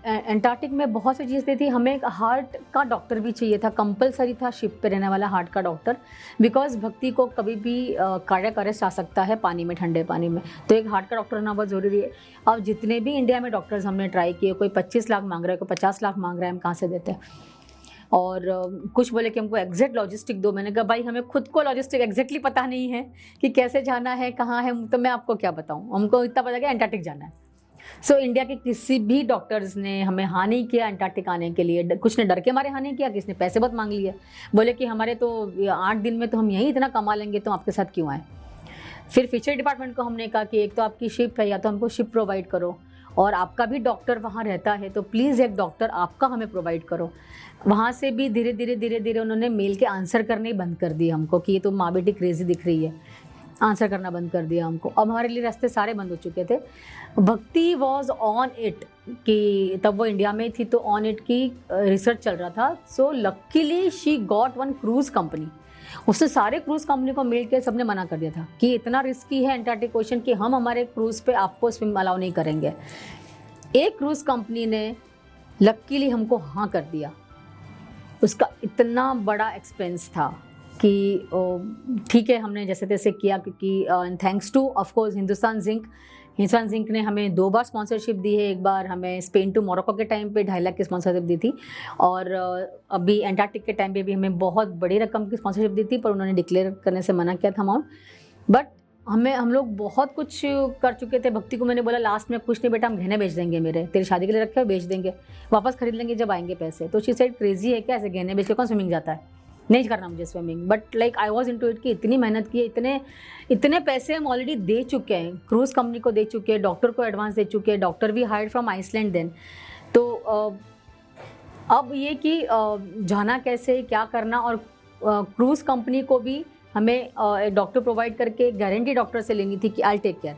एंटार्क्टिक में बहुत सी चीज़ें थी, हमें एक हार्ट का डॉक्टर भी चाहिए था, कंपलसरी था शिप पे रहने वाला हार्ट का डॉक्टर, बिकॉज भक्ति को कभी भी कार्डियक अरेस्ट आ सकता है पानी में, ठंडे पानी में, तो एक हार्ट का डॉक्टर होना बहुत ज़रूरी है। अब जितने भी इंडिया में डॉक्टर्स हमने ट्राई किए, कोई 25 लाख मांग रहा है, कोई 50 लाख मांग रहा है, हम कहाँ से देते हैं। और कुछ बोले कि हमको एग्जैक्ट लॉजिस्टिक दो, मैंने कहा भाई हमें खुद को लॉजिस्टिक एग्जैक्टली पता नहीं है कि कैसे जाना है, कहाँ है, तो मैं आपको क्या बताऊँ, हमको इतना पता कि एंटार्क्टिक जाना है। इंडिया के किसी भी डॉक्टर्स ने हमें हाँ नहीं किया एंटार्क्टिक आने के लिए। कुछ ने डर के मारे हाँ नहीं किया, किसने पैसे बहुत मांग लिए, बोले कि हमारे तो 8 दिन में तो हम यहीं इतना कमा लेंगे, तो आपके साथ क्यों आए। फिर फिशरी डिपार्टमेंट को हमने कहा कि एक तो आपकी शिप है, या तो हमको शिप प्रोवाइड करो, और आपका भी डॉक्टर वहाँ रहता है तो प्लीज़ एक डॉक्टर आपका हमें प्रोवाइड करो। वहाँ से भी धीरे धीरे उन्होंने मेल के आंसर करने ही बंद कर दिए हमको कि ये तो माँ बेटी क्रेजी दिख रही है, आंसर करना बंद कर दिया हमको। अब हमारे लिए रास्ते सारे बंद हो चुके थे। भक्ति वॉज ऑन इट कि तब वो इंडिया में थी, तो ऑन इट की रिसर्च चल रहा था। So luckily she got one cruise company. उसने सारे क्रूज़ कंपनी को मेल किया, सबने मना कर दिया था कि इतना रिस्की है एंटार्क्टिक ओशन कि हम हमारे क्रूज़ पे आपको स्विम अलाउ नहीं करेंगे। एक क्रूज़ कंपनी ने लकीली हमको हाँ कर दिया। उसका इतना बड़ा एक्सपेंस था कि ठीक है, हमने जैसे तैसे किया, क्योंकि thanks to of course Hindustan Zinc ने हमें 2 बार स्पॉन्सरशिप दी है। एक बार हमें स्पेन टू मोरक्को के टाइम पे 2.5 लाख की स्पॉन्सरशिप दी थी, और अभी एंटार्क्टिक के टाइम पे भी हमें बहुत बड़ी रकम की स्पॉन्सरशिप दी थी, पर उन्होंने डिक्लेयर करने से मना किया था अमाउंट। बट हम लोग बहुत कुछ कर चुके थे। भक्ति को मैंने बोला लास्ट में, कुछ नहीं बेटा, हम गहने बेच देंगे, मेरे तेरी शादी के लिए रखे हुए बेच देंगे, वापस खरीद लेंगे जब आएंगे पैसे। तो शी सेड क्रेजी है क्या, ऐसे गहने बेच के कौन स्विमिंग जाता है, नहीं करना मुझे swimming. But like I was into it कि इतनी मेहनत की है, इतने पैसे हम ऑलरेडी दे चुके हैं, क्रूज़ कंपनी को दे चुके हैं, डॉक्टर को एडवांस दे चुके हैं, डॉक्टर भी हायर्ड फ्रॉम आइसलैंड देन। तो अब ये कि जाना कैसे, क्या करना, और क्रूज़ कंपनी को भी हमें एक डॉक्टर प्रोवाइड करके गारंटी डॉक्टर से लेनी थी कि आई टेक केयर।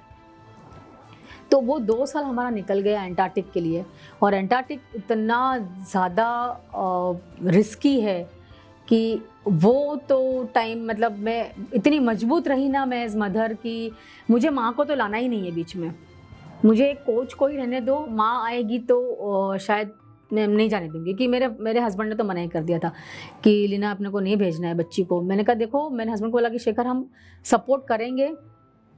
तो वो 2 साल हमारा निकल गया एंटार्क्टिक के लिए। और एंटार्क्टिक इतना ज़्यादा रिस्की है कि वो तो टाइम, मतलब मैं इतनी मजबूत रही ना मैं एज मदर कि मुझे माँ को तो लाना ही नहीं है बीच में, मुझे कोच को ही रहने दो, माँ आएगी तो शायद नहीं जाने दूंगी। कि मेरे हस्बैंड ने तो मना ही कर दिया था कि लीना अपने को नहीं भेजना है बच्ची को। मैंने कहा देखो, मैंने हस्बैंड को बोला कि शेखर हम सपोर्ट करेंगे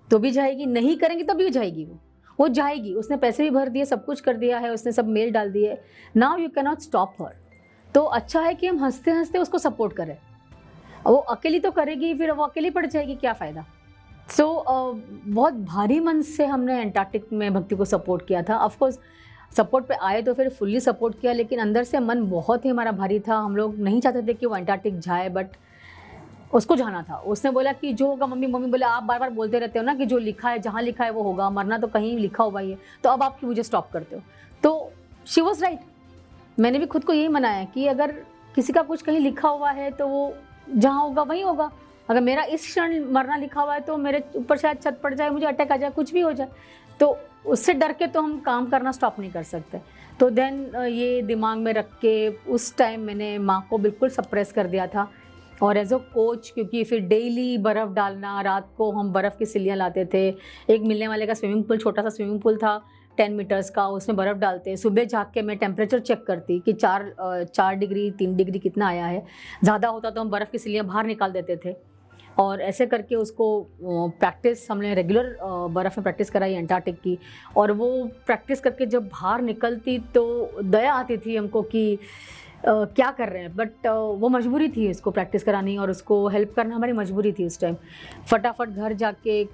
तो भी जाएगी, नहीं करेंगे तो भी जाएगी, वो जाएगी। उसने पैसे भी भर दिए, सब कुछ कर दिया है, उसने सब मेल डाल दिए। Now you can not stop हर। तो अच्छा है कि हम हंसते हंसते उसको सपोर्ट करें। वो अकेली तो करेगी, फिर वो अकेली पड़ जाएगी, क्या फ़ायदा। बहुत भारी मन से हमने एंटार्क्टिक में भक्ति को सपोर्ट किया था। ऑफकोर्स सपोर्ट पे आए तो फिर फुल्ली सपोर्ट किया, लेकिन अंदर से मन बहुत ही हमारा भारी था। हम लोग नहीं चाहते थे कि वो एंटार्क्टिक जाए, बट उसको जाना था। उसने बोला कि जो होगा, मम्मी बोले आप बार बार बोलते रहते हो ना कि जो लिखा है, जहाँ लिखा है वो होगा, मरना तो कहीं लिखा हुआ ही है, तो अब आप क्यों मुझे स्टॉप करते हो। तो शी वॉज राइट। मैंने भी खुद को यही मनाया कि अगर किसी का कुछ कहीं लिखा हुआ है तो वो जहाँ होगा वहीं होगा। अगर मेरा इस क्षण मरना लिखा हुआ है तो मेरे ऊपर शायद छत पड़ जाए, मुझे अटैक आ जाए, कुछ भी हो जाए, तो उससे डर के तो हम काम करना स्टॉप नहीं कर सकते। तो देन ये दिमाग में रख के उस टाइम मैंने माँ को बिल्कुल सप्रेस कर दिया था। और एज अ कोच, क्योंकि फिर डेली बर्फ़ डालना, रात को हम बर्फ़ की सिल्लियाँ लाते थे। एक मिलने वाले का स्विमिंग पूल, छोटा सा स्विमिंग पूल था, 10 मीटर्स का, उसमें बर्फ़ डालते। सुबह जाग के मैं टेम्परेचर चेक करती कि 4 डिग्री 3 डिग्री कितना आया है। ज़्यादा होता तो हम बर्फ़ की सिल्लियाँ बाहर निकाल देते थे और ऐसे करके उसको प्रैक्टिस हमने रेगुलर बर्फ़ में प्रैक्टिस कराई एंटार्क्टिक की। और वो प्रैक्टिस करके जब बाहर निकलती तो दया आती थी हमको कि क्या कर रहे हैं, बट वो मजबूरी थी इसको प्रैक्टिस करानी और उसको हेल्प करना हमारी मजबूरी थी उस टाइम। फटाफट घर जाके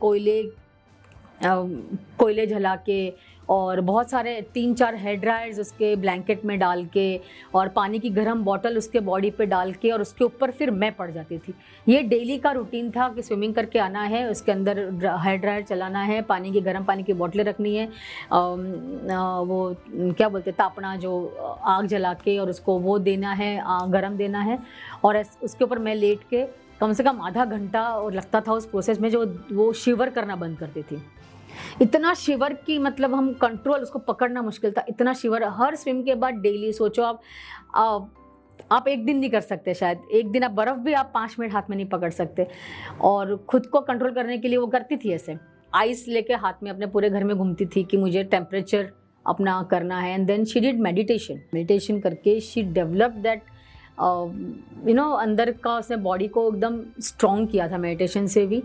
कोयले जला के और बहुत सारे 3-4 हेयर ड्रायर्स उसके ब्लैंकेट में डाल के और पानी की गर्म बॉटल उसके बॉडी पे डाल के और उसके ऊपर फिर मैं पड़ जाती थी। ये डेली का रूटीन था कि स्विमिंग करके आना है, उसके अंदर हेयर ड्रायर चलाना है, पानी की गर्म पानी की बोतलें रखनी है, वो क्या बोलते हैं तापना, जो आग जला के और उसको वो देना है, गर्म देना है। और उसके ऊपर मैं लेट के कम से कम आधा घंटा और लगता था उस प्रोसेस में, जो वो शिवर करना बंद करती थी। इतना शिवर की मतलब हम कंट्रोल उसको पकड़ना मुश्किल था, इतना शिवर हर स्विम के बाद डेली। सोचो आप एक दिन नहीं कर सकते, शायद एक दिन आप बर्फ़ भी आप 5 मिनट हाथ में नहीं पकड़ सकते। और खुद को कंट्रोल करने के लिए वो करती थी ऐसे, आइस लेके हाथ में अपने पूरे घर में घूमती थी कि मुझे टेम्परेचर अपना करना है। And then she did meditation करके शी डेवलप दैट अंदर का उसने बॉडी को एकदम स्ट्रॉन्ग किया था मेडिटेशन से भी।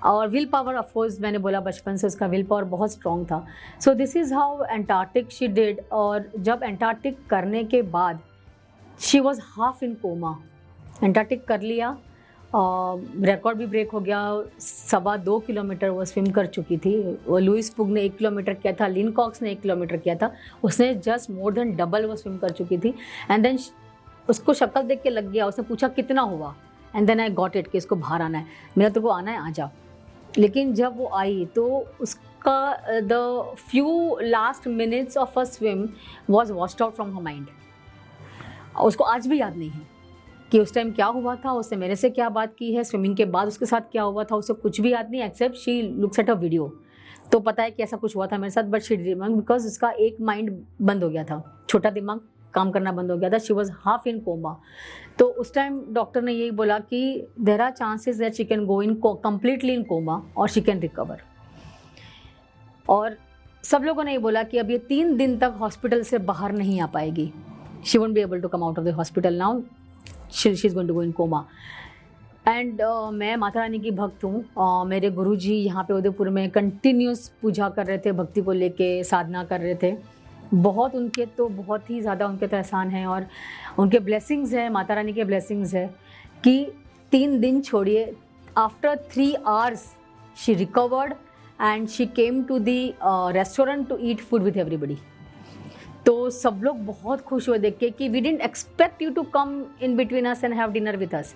और विल पावर ऑफ कोर्स मैंने बोला बचपन से उसका विल पावर बहुत स्ट्रॉन्ग था। So this is how Antarctic she did. और जब एंटार्क्टिक करने के बाद she was half in coma. Antarctic कर लिया, रिकॉर्ड भी ब्रेक हो गया, 2.25 किलोमीटर वो स्विम कर चुकी थी। वो लुइस पुग ने 1 किलोमीटर किया था, लिन कॉक्स ने 1 किलोमीटर किया था, उसने जस्ट मोर देन डबल वो स्विम कर चुकी थी। एंड देन उसको शक्ल देख के लग गया, उसने पूछा कितना हुआ, and then I got it कि इसको बाहर आना है, मेरा तो को आना है, आ जा। लेकिन जब वो आई तो उसका the few last minutes of a swim was washed out from her mind. उसको आज भी याद नहीं है कि उस टाइम क्या हुआ था, उसने मेरे से क्या बात की है, स्विमिंग के बाद उसके साथ क्या हुआ था, उसको कुछ भी याद नहीं except she looks at a video. तो पता है कि ऐसा कुछ हुआ था मेरे साथ, बट शी डिडंट, बिकॉज उसका एक माइंड बंद हो गया था, छोटा दिमाग काम करना बंद हो गया था। She was half in coma. तो उस टाइम डॉक्टर ने यही बोला कि there are chances that she can go in completely in coma और शी कैन रिकवर। और सब लोगों ने ये बोला कि अब ये 3 दिन तक हॉस्पिटल से बाहर नहीं आ पाएगी, she won't be able to come out of the hospital now, she is going to go in coma. And मैं माता रानी की भक्त हूँ। मेरे गुरुजी यहाँ पे उदयपुर में कंटिन्यूस पूजा कर रहे थे, भक्ति को लेके साधना कर रहे थे। बहुत उनके तो बहुत ही ज़्यादा उनके तो एहसान हैं और उनके ब्लेसिंग्स है, माता रानी के ब्लेसिंग्स है कि 3 दिन छोड़िए, after 3 hours she recovered and she came to the restaurant to eat food with everybody. तो सब लोग बहुत खुश हुए देख के कि we didn't expect you to come in between us and have dinner with us.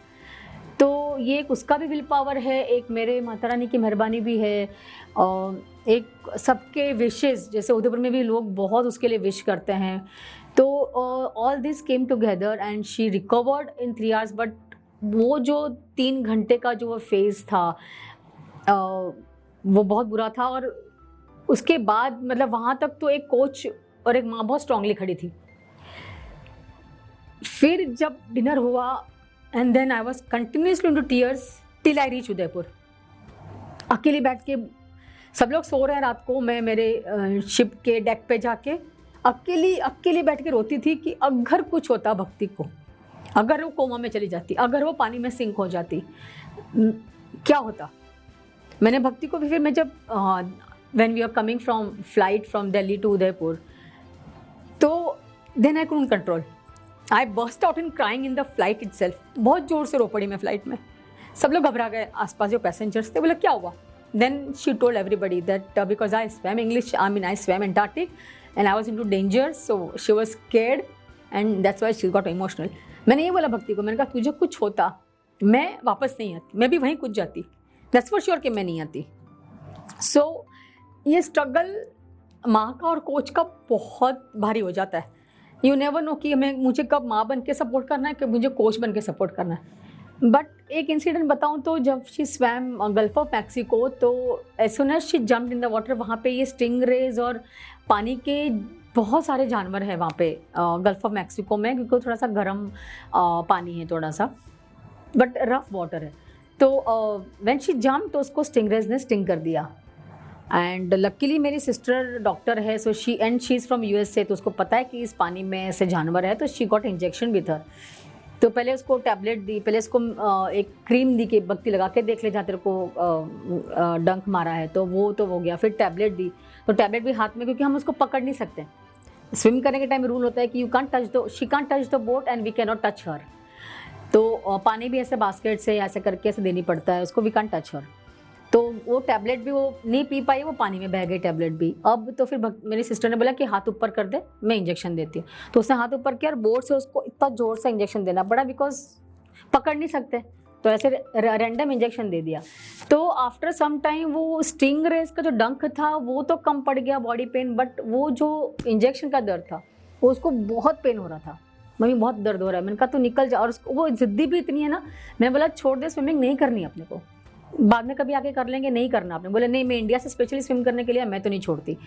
तो ये एक उसका भी विल पावर है, एक मेरे माता रानी की मेहरबानी भी है, एक सबके विशेस, जैसे उदयपुर में भी लोग बहुत उसके लिए विश करते हैं। तो all this came together and she recovered in 3 hours. But वो जो 3 घंटे का जो वो फेज़ था वो बहुत बुरा था। और उसके बाद मतलब वहाँ तक तो एक कोच और एक माँ बहुत स्ट्रांगली खड़ी थी। फिर जब डिनर हुआ and then I was continuously into tears till I reach Udaipur. अकेले बैठ के, सब लोग सो रहे हैं रात को, मैं मेरे शिप के डेक पे जाके अकेली बैठ के रोती थी कि अगर कुछ होता भक्ति को, अगर वो कोमा में चली जाती, अगर वो पानी में सिंक हो जाती, क्या होता। मैंने भक्ति को भी फिर मैं जब when we are coming from flight from Delhi to Udaipur, तो then I couldn't control, I burst out in crying in the flight itself. बहुत ज़ोर से रो पड़ी मैं फ्लाइट में। सब लोग घबरा गए, आसपास जो पैसेंजर्स थे, बोले क्या हुआ। Then she told everybody that because I swam English, I swam Antarctic and I was in to danger, so she was scared and that's why she got emotional. मैंने ये बोला भक्ति को, मैंने कहा तुझे कुछ होता मैं वापस नहीं आती, मैं भी वहीं कूद जाती, दैट्स फॉर श्योर कि मैं नहीं आती। सो ये स्ट्रगल माँ का और कोच का बहुत भारी हो जाता है। यू नेवर नो कि मुझे कब माँ बन के सपोर्ट करना है, कब मुझे कोच बन के सपोर्ट करना है। बट एक इंसिडेंट बताऊँ तो जब she swam Gulf of Mexico, तो as soon as she jumped in the water, वहाँ पे ये स्टिंगरेज और पानी के बहुत सारे जानवर हैं वहाँ पे गल्फ ऑफ मैक्सिको में, क्योंकि थोड़ा सा गर्म पानी है थोड़ा सा, बट रफ वाटर है। तो व्हेन शी जम्प तो उसको स्टिंगरेज ने स्टिंग कर दिया एंड लकीली मेरी सिस्टर डॉक्टर है, so she is from USA, तो उसको पता है कि इस पानी में ऐसे जानवर है, तो she got injection with her. तो पहले उसको टैबलेट दी, पहले उसको एक क्रीम दी कि बत्ती लगा के देख ले जहाँ तेरे को डंक मारा है, तो वो हो गया। फिर टैबलेट दी, तो टैबलेट भी हाथ में, क्योंकि हम उसको पकड़ नहीं सकते। स्विम करने के टाइम रूल होता है कि you can't touch the she can't touch the boat and we can not touch her. तो पानी भी ऐसे बास्केट से ऐसे करके ऐसे देनी पड़ता है उसको, वी कांट टच हर। तो वो टैबलेट भी वो नहीं पी पाई, वो पानी में बह गई टैबलेट भी। अब तो फिर मेरी सिस्टर ने बोला कि हाथ ऊपर कर दे, मैं इंजेक्शन देती हूँ। तो उसने हाथ ऊपर किया और बोर्ड से उसको इतना जोर से इंजेक्शन देना पड़ा, बिकॉज पकड़ नहीं सकते, तो ऐसे रैंडम इंजेक्शन दे दिया। तो आफ्टर सम टाइम वो स्टिंग रेस का जो डंक था वो तो कम पड़ गया, बॉडी पेन, बट वो जो इंजेक्शन का दर्द था वो उसको बहुत पेन हो रहा था। मम्मी बहुत दर्द हो रहा है, मैंने कहा तो निकल जा। और उसको वो जिद्दी भी इतनी है ना, मैंने बोला छोड़ दे, स्विमिंग नहीं करनी अपने को, बाद में कभी आके कर लेंगे, नहीं करना आपने। बोले नहीं, मैं इंडिया से स्पेशली स्विम करने के लिए, मैं तो नहीं छोड़ती।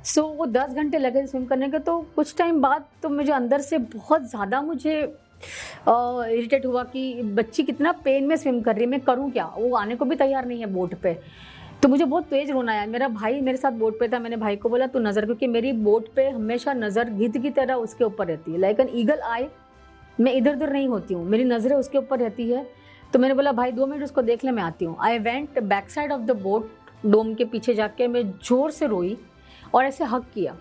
सो वो 10 घंटे लगे स्विम करने के। तो कुछ टाइम बाद तो मुझे अंदर से बहुत ज़्यादा मुझे इरिटेट हुआ कि बच्ची कितना पेन में स्विम कर रही है, मैं करूँ क्या। वो आने को भी तैयार नहीं है बोट पे। तो मुझे बहुत तेज रोना आया। मेरा भाई मेरे साथ बोट पे था, मैंने भाई को बोला तू नज़र, क्योंकि मेरी बोट पे हमेशा नज़र गिद्ध की तरह उसके ऊपर रहती है, लाइक एन ईगल आई। मैं इधर उधर नहीं होती हूँ, मेरी नज़रें उसके ऊपर रहती है। तो मैंने बोला भाई 2 मिनट उसको देख ले, मैं आती हूँ। I went back side of the boat, dome के पीछे जाके मैं ज़ोर से रोई और ऐसे हक किया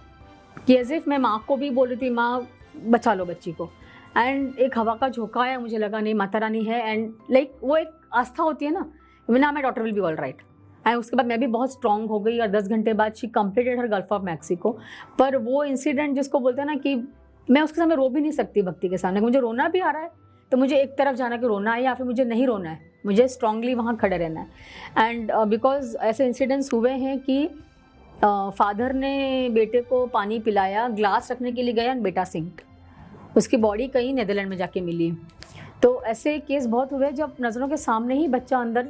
कि एज इफ मैं माँ को भी बोल रही थी, माँ बचा लो बच्ची को। एंड एक हवा का झोंका आया, मुझे लगा नहीं माता रानी है, एंड लाइक वो एक आस्था होती है ना, my daughter will be all right. And उसके बाद मैं भी बहुत स्ट्रांग हो गई और 10 घंटे बाद she completed her gulf of Mexico. पर वो इंसिडेंट जिसको बोलते हैं ना कि मैं उसके सामने रो भी नहीं सकती भक्ति के सामने, मुझे रोना भी आ रहा है, तो मुझे एक तरफ जाना कि रोना है या फिर मुझे नहीं रोना है, मुझे स्ट्रांगली वहाँ खड़े रहना है। एंड बिकॉज ऐसे इंसिडेंट्स हुए हैं कि फादर ने बेटे को पानी पिलाया, ग्लास रखने के लिए गया, बेटा सिंक, उसकी बॉडी कहीं नीदरलैंड में जाके मिली। तो ऐसे केस बहुत हुए जब नज़रों के सामने ही बच्चा अंदर,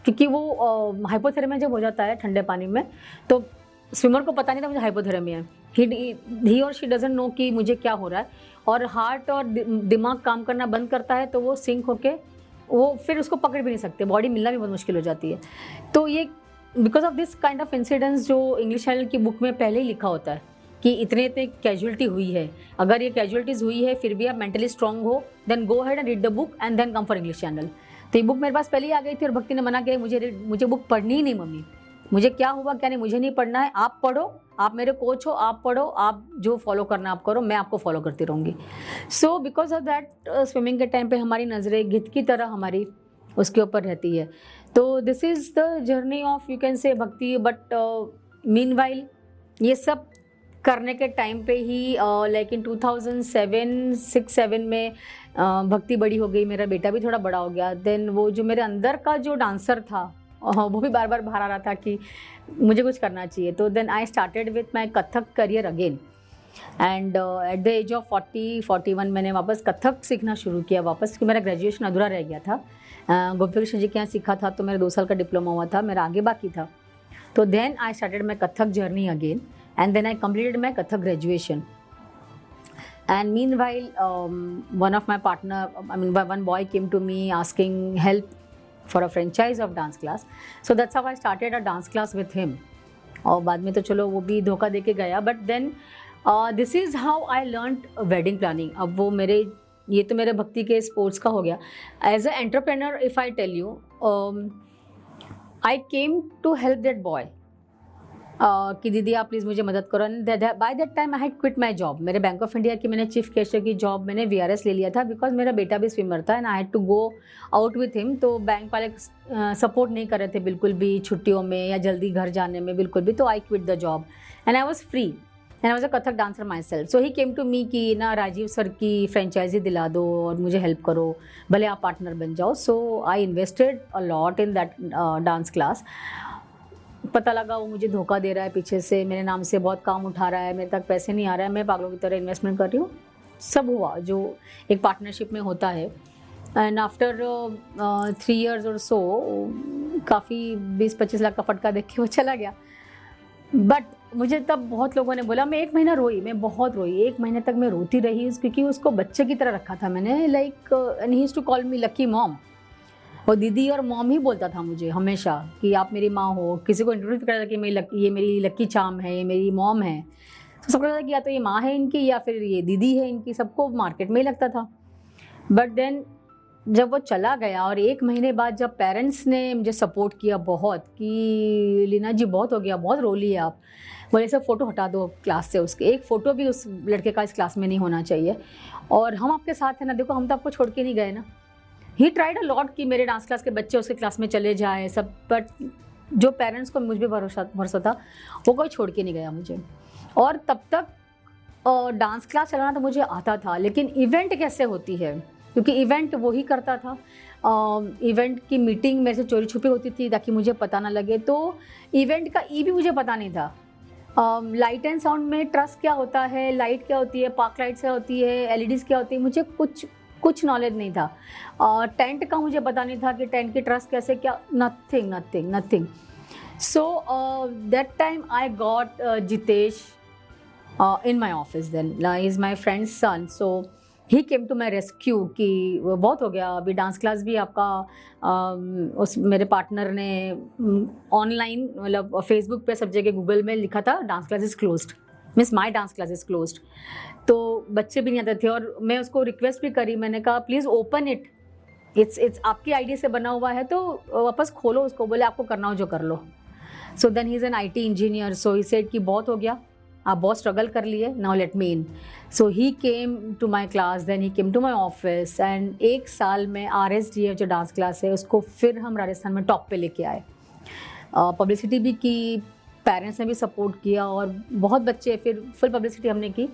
क्योंकि वो हाइपोथेर्मिया जब हो जाता है ठंडे पानी में, तो स्विमर को पता नहीं था मुझे हाइपोथेर्मिया है, ही और शी डजंट नो कि मुझे क्या हो रहा है। और हार्ट और दिमाग काम करना बंद करता है, तो वो सिंक होके वो फिर उसको पकड़ भी नहीं सकते, बॉडी मिलना भी बहुत मुश्किल हो जाती है। तो ये because of this kind of incidents जो इंग्लिश चैनल की बुक में पहले ही लिखा होता है कि इतने इतने कैजुअलिटी हुई है, अगर ये कैजुअलिटीज़ हुई है फिर भी आप मेंटली स्ट्रांग हो, then go ahead and read the book and then come for English Channel. तो ये बुक मेरे पास पहले ही आ गई थी और भक्ति ने मना किया, मुझे बुक पढ़नी ही नहीं मम्मी, मुझे क्या हुआ क्या नहीं मुझे नहीं पढ़ना है, आप पढ़ो, आप मेरे कोच हो, आप पढ़ो, आप जो फॉलो करना आप करो, मैं आपको फॉलो करती रहूँगी। So because of that swimming के टाइम पे हमारी नज़रें गिद्ध की तरह हमारी उसके ऊपर रहती है। तो this is the journey of you can से भक्ति। बट मीनवाइल ये सब करने के टाइम पे ही लाइक इन 2006-7 में भक्ति बड़ी हो गई, मेरा बेटा भी थोड़ा बड़ा हो गया। देन वो जो मेरे अंदर का जो डांसर था वो भी बार बार बाहर आ रहा था कि मुझे कुछ करना चाहिए। तो then I started with my Kathak career again and at the age of 40-41 मैंने वापस कथक सीखना शुरू किया वापस, क्योंकि मेरा ग्रेजुएशन अधूरा रह गया था। गोपी कृष्ण जी के यहाँ सीखा था तो मेरा 2 साल का डिप्लोमा हुआ था, मेरा आगे बाकी था। तो then I started my Kathak journey again and then I completed my Kathak graduation. And meanwhile, one of my partner, one boy came to me asking help for a franchise of dance class. So that's how I started a dance class with him. और बाद में तो चलो वो भी धोखा दे के गया, but then this is how I learned wedding planning. अब वो ये तो मेरे भक्ति के स्पोर्ट्स का हो गया। As an entrepreneur, if I tell you, I came to help that boy. कि दीदी आप प्लीज़ मुझे मदद करो। By that time I had quit my job, मेरे बैंक ऑफ इंडिया की मैंने चीफ कैशियर की जॉब मैंने VRS ले लिया था, बिकॉज मेरा बेटा भी स्विमर था and I had to go out with him. तो बैंक वाले सपोर्ट नहीं कर रहे थे बिल्कुल भी, छुट्टियों में या जल्दी घर जाने में बिल्कुल भी। तो I quit the job and I was free and I was a Kathak dancer myself. So he came to me कि ना राजीव सर की फ्रेंचाइजी दिला दो और मुझे हेल्प करो, भले आप पार्टनर बन जाओ। So I invested a lot in that dance class. पता लगा वो मुझे धोखा दे रहा है, पीछे से मेरे नाम से बहुत काम उठा रहा है, मेरे तक पैसे नहीं आ रहा है, मैं पागलों की तरह इन्वेस्टमेंट कर रही हूँ। सब हुआ जो एक पार्टनरशिप में होता है। एंड आफ्टर 3 years और सो काफ़ी 20-25 लाख का फटका देख के वो चला गया। बट मुझे तब बहुत लोगों ने बोला, मैं 1 महीना रोई, मैं बहुत रोई, 1 महीने तक मैं रोती रही, क्योंकि उसको बच्चे की तरह रखा था मैंने, like and he used to call me lucky mom. और दीदी और मॉम ही बोलता था मुझे हमेशा कि आप मेरी माँ हो। किसी को इंट्रोड्यूस करता था कि ये मेरी लक्की चाम है, ये मेरी मॉम है, तो सबको लगता था कि या तो ये माँ है इनकी या फिर ये दीदी है इनकी, सबको मार्केट में ही लगता था। बट देन जब वो चला गया और 1 महीने बाद जब पेरेंट्स ने मुझे सपोर्ट किया बहुत कि लीना जी बहुत हो गया, बहुत रो लिए आप, बोले सब फ़ोटो हटा दो क्लास से, उसके एक फ़ोटो भी उस लड़के का इस क्लास में नहीं होना चाहिए, और हम आपके साथ हैं ना, देखो हम तो आपको छोड़ के नहीं गए ना। ही ट्राइड अ लॉट कि मेरे डांस क्लास के बच्चे उसके क्लास में चले जाए सब, बट जो पेरेंट्स को मुझ पर भरोसा था वो कोई छोड़ के नहीं गया मुझे। और तब तक डांस क्लास चलाना तो मुझे आता था, लेकिन इवेंट कैसे होती है, क्योंकि इवेंट वो ही करता था। इवेंट की मीटिंग मेरे से चोरी छुपी होती थी ताकि मुझे पता ना लगे, तो इवेंट का भी मुझे पता नहीं था। लाइट एंड साउंड में ट्रस्ट क्या होता है, लाइट क्या होती है, पार्क लाइट्स क्या होती है, एलईडीज क्या होती है, मुझे कुछ नॉलेज नहीं था। टेंट का मुझे पता नहीं था कि टेंट की ट्रस्ट कैसे, क्या, nothing. So that time I got Jitesh in my office then. He's my friend's son, so he came to my rescue कि बहुत हो गया, अभी डांस क्लास भी आपका उस मेरे पार्टनर ने ऑनलाइन मतलब फेसबुक पे सब जगह गूगल में लिखा था dance class is closed, means my dance class is closed, तो बच्चे भी नहीं आते थे। और मैं उसको रिक्वेस्ट भी करी, मैंने कहा प्लीज़ ओपन इट, इट्स आपकी आईडी से बना हुआ है तो वापस खोलो उसको। बोले आपको करना हो जो कर लो। So then he is an IT engineer, so he said कि बहुत हो गया, आप बहुत स्ट्रगल कर लिए, now let me in. So he came to my class, then he came to my office, and 1 साल में RSDF जो डांस क्लास है उसको फिर हम राजस्थान में टॉप पे लेके आए। पब्लिसिटी भी की, पेरेंट्स ने भी सपोर्ट किया और बहुत बच्चे, फिर फुल पब्लिसिटी हमने की,